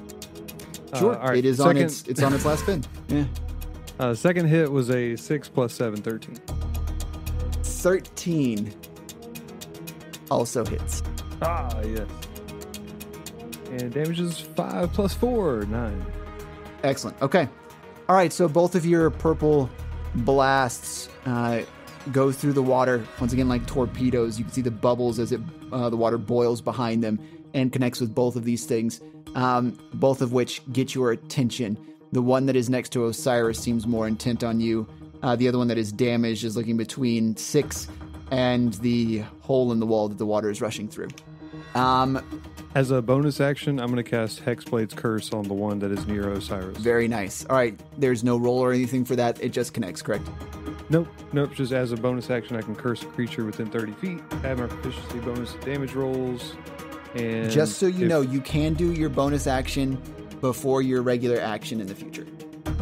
Sure. All right. It is on its last spin. Yeah. Second hit was a 6 plus 7, 13. 13 also hits. Ah, yes. And damage is 5 plus 4, 9. Excellent. Okay. All right. So both of your purple blasts go through the water once again like torpedoes. You can see the bubbles as the water boils behind them and connects with both of these things, both of which get your attention. The one that is next to Osiris seems more intent on you. The other one that is damaged is looking between 6 and the hole in the wall that the water is rushing through. As a bonus action, I'm going to cast Hexblade's Curse on the one that is near Osiris. Very nice. All right. There's no roll or anything for that. It just connects, correct? Nope. Just as a bonus action, I can curse a creature within 30 feet, add my proficiency bonus to damage rolls, and... Just so you know, you can do your bonus action before your regular action in the future.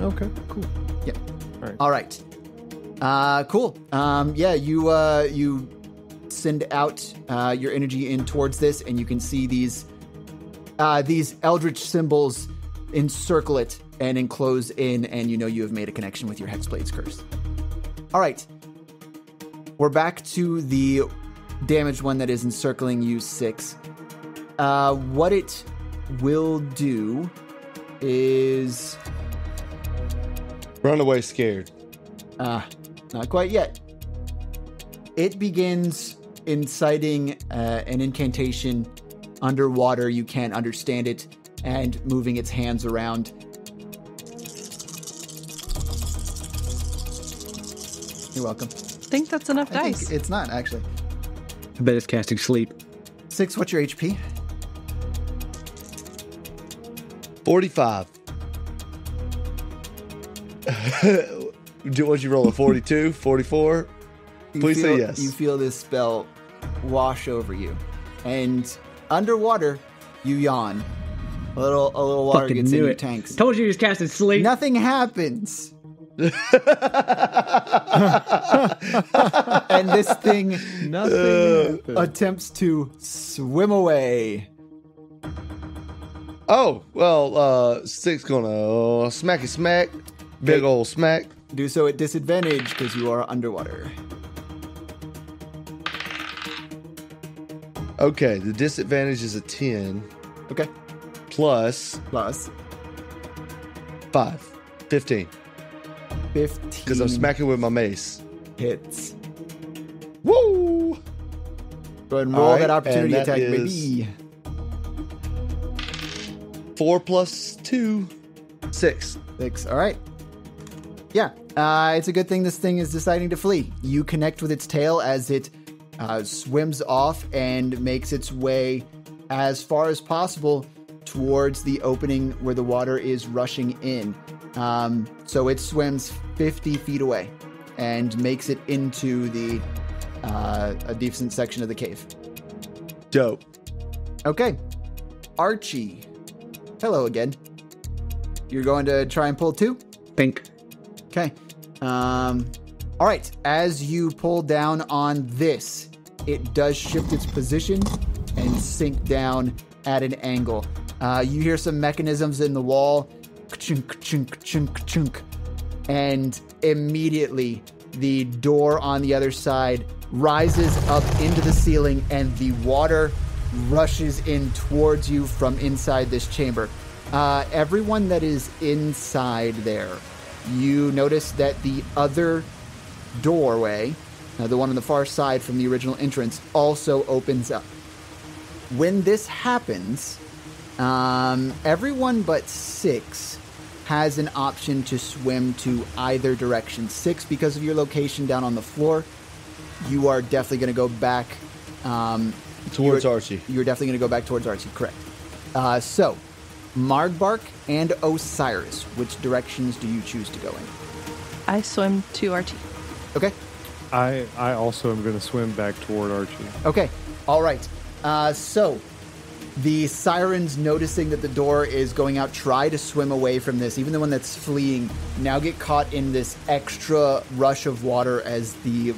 Okay, cool. Yep. All right. Cool. You send out your energy in towards this, and you can see these eldritch symbols encircle it and enclose in, and you know you have made a connection with your Hexblade's Curse. All right. We're back to the damaged one that is encircling you, 6. What it will do is... Run away scared. Not quite yet. It begins inciting an incantation underwater. You can't understand it, and moving its hands around. You're welcome. I think that's enough I dice. think it's not, actually. I bet it's casting sleep. 6, what's your HP? 45. Would you roll a 42, 44? Please say yes. You feel this spell wash over you. And underwater, you yawn. A little water Fucking gets in knew your it. tanks. Told you he was casting sleep. Nothing happens. And this thing attempts to swim away. Oh, well, 6 gonna smacky smack. Big Okay. old smack. Do so at disadvantage because you are underwater. Okay, the disadvantage is a 10 Okay. plus Plus 5. 15. 15. Because I'm smacking with my mace. hits. Woo! Go ahead and roll All right, that opportunity and that attack, is- baby. 4 plus 2. 6. 6. All right. Yeah, it's a good thing this thing is deciding to flee. You connect with its tail as it swims off and makes its way as far as possible towards the opening where the water is rushing in. So it swims 50 feet away and makes it into the a decent section of the cave. Dope. Okay. Archie. Hello again. You're going to try and pull 2? Think. Okay. All right. As you pull down on this, it does shift its position and sink down at an angle. You hear some mechanisms in the wall, ka-chunk, ka-chunk, ka-chunk, ka-chunk, and immediately the door on the other side rises up into the ceiling, and the water rushes in towards you from inside this chamber. Everyone that is inside there, you notice that the other doorway, the one on the far side from the original entrance, also opens up. When this happens, everyone but 6 has an option to swim to either direction. 6, because of your location down on the floor, you are definitely going to go back Towards Archie. You're definitely going to go back towards Archie, correct. So, Margbark and Osiris, which directions do you choose to go in? I swim to Archie. Okay. I also am going to swim back toward Archie. Okay. All right. So the sirens, noticing that the door is going out, try to swim away from this. Even the one that's fleeing now get caught in this extra rush of water as the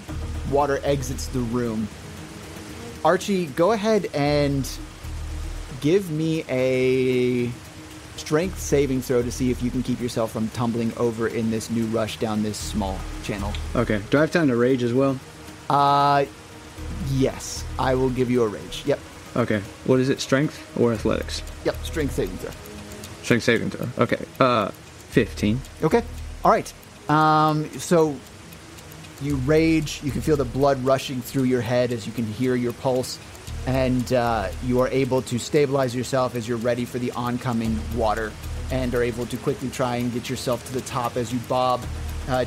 water exits the room. Archie, go ahead and give me a strength saving throw to see if you can keep yourself from tumbling over in this new rush down this small channel. Okay. Do I have time to rage as well? Yes. I will give you a rage. Yep. Okay. What is it? Strength or athletics? Yep. Strength saving throw. Strength saving throw. Okay. 15. Okay. All right. So you rage. You can feel the blood rushing through your head as you can hear your pulse. And you are able to stabilize yourself as you're ready for the oncoming water and are able to quickly try and get yourself to the top as you bob,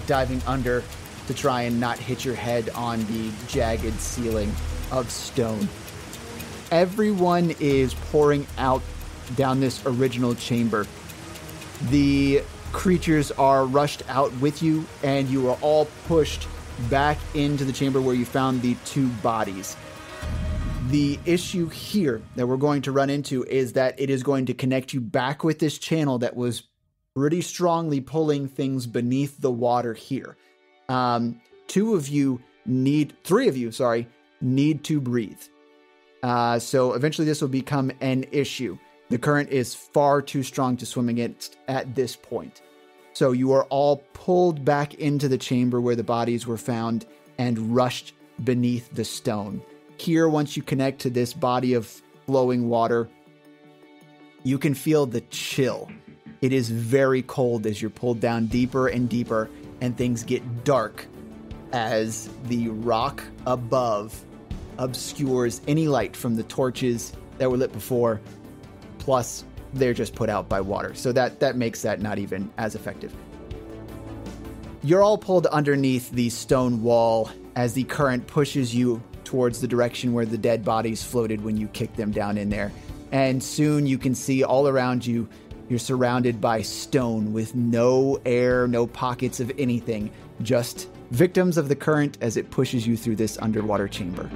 diving under to try and not hit your head on the jagged ceiling of stone. Everyone is pouring out down this original chamber. The creatures are rushed out with you, and you are all pushed back into the chamber where you found the two bodies. The issue here that we're going to run into is that it is going to connect you back with this channel that was pretty strongly pulling things beneath the water here. Three of you need to breathe. So eventually this will become an issue. The current is far too strong to swim against at this point. So you are all pulled back into the chamber where the bodies were found and rushed beneath the stone. Here, once you connect to this body of flowing water, you can feel the chill. It is very cold as you're pulled down deeper and deeper, and things get dark as the rock above obscures any light from the torches that were lit before, plus they're just put out by water. So that makes that not even as effective. You're all pulled underneath the stone wall as the current pushes you towards the direction where the dead bodies floated when you kicked them down in there. And soon you can see all around you, you're surrounded by stone with no air, no pockets of anything, just victims of the current as it pushes you through this underwater chamber.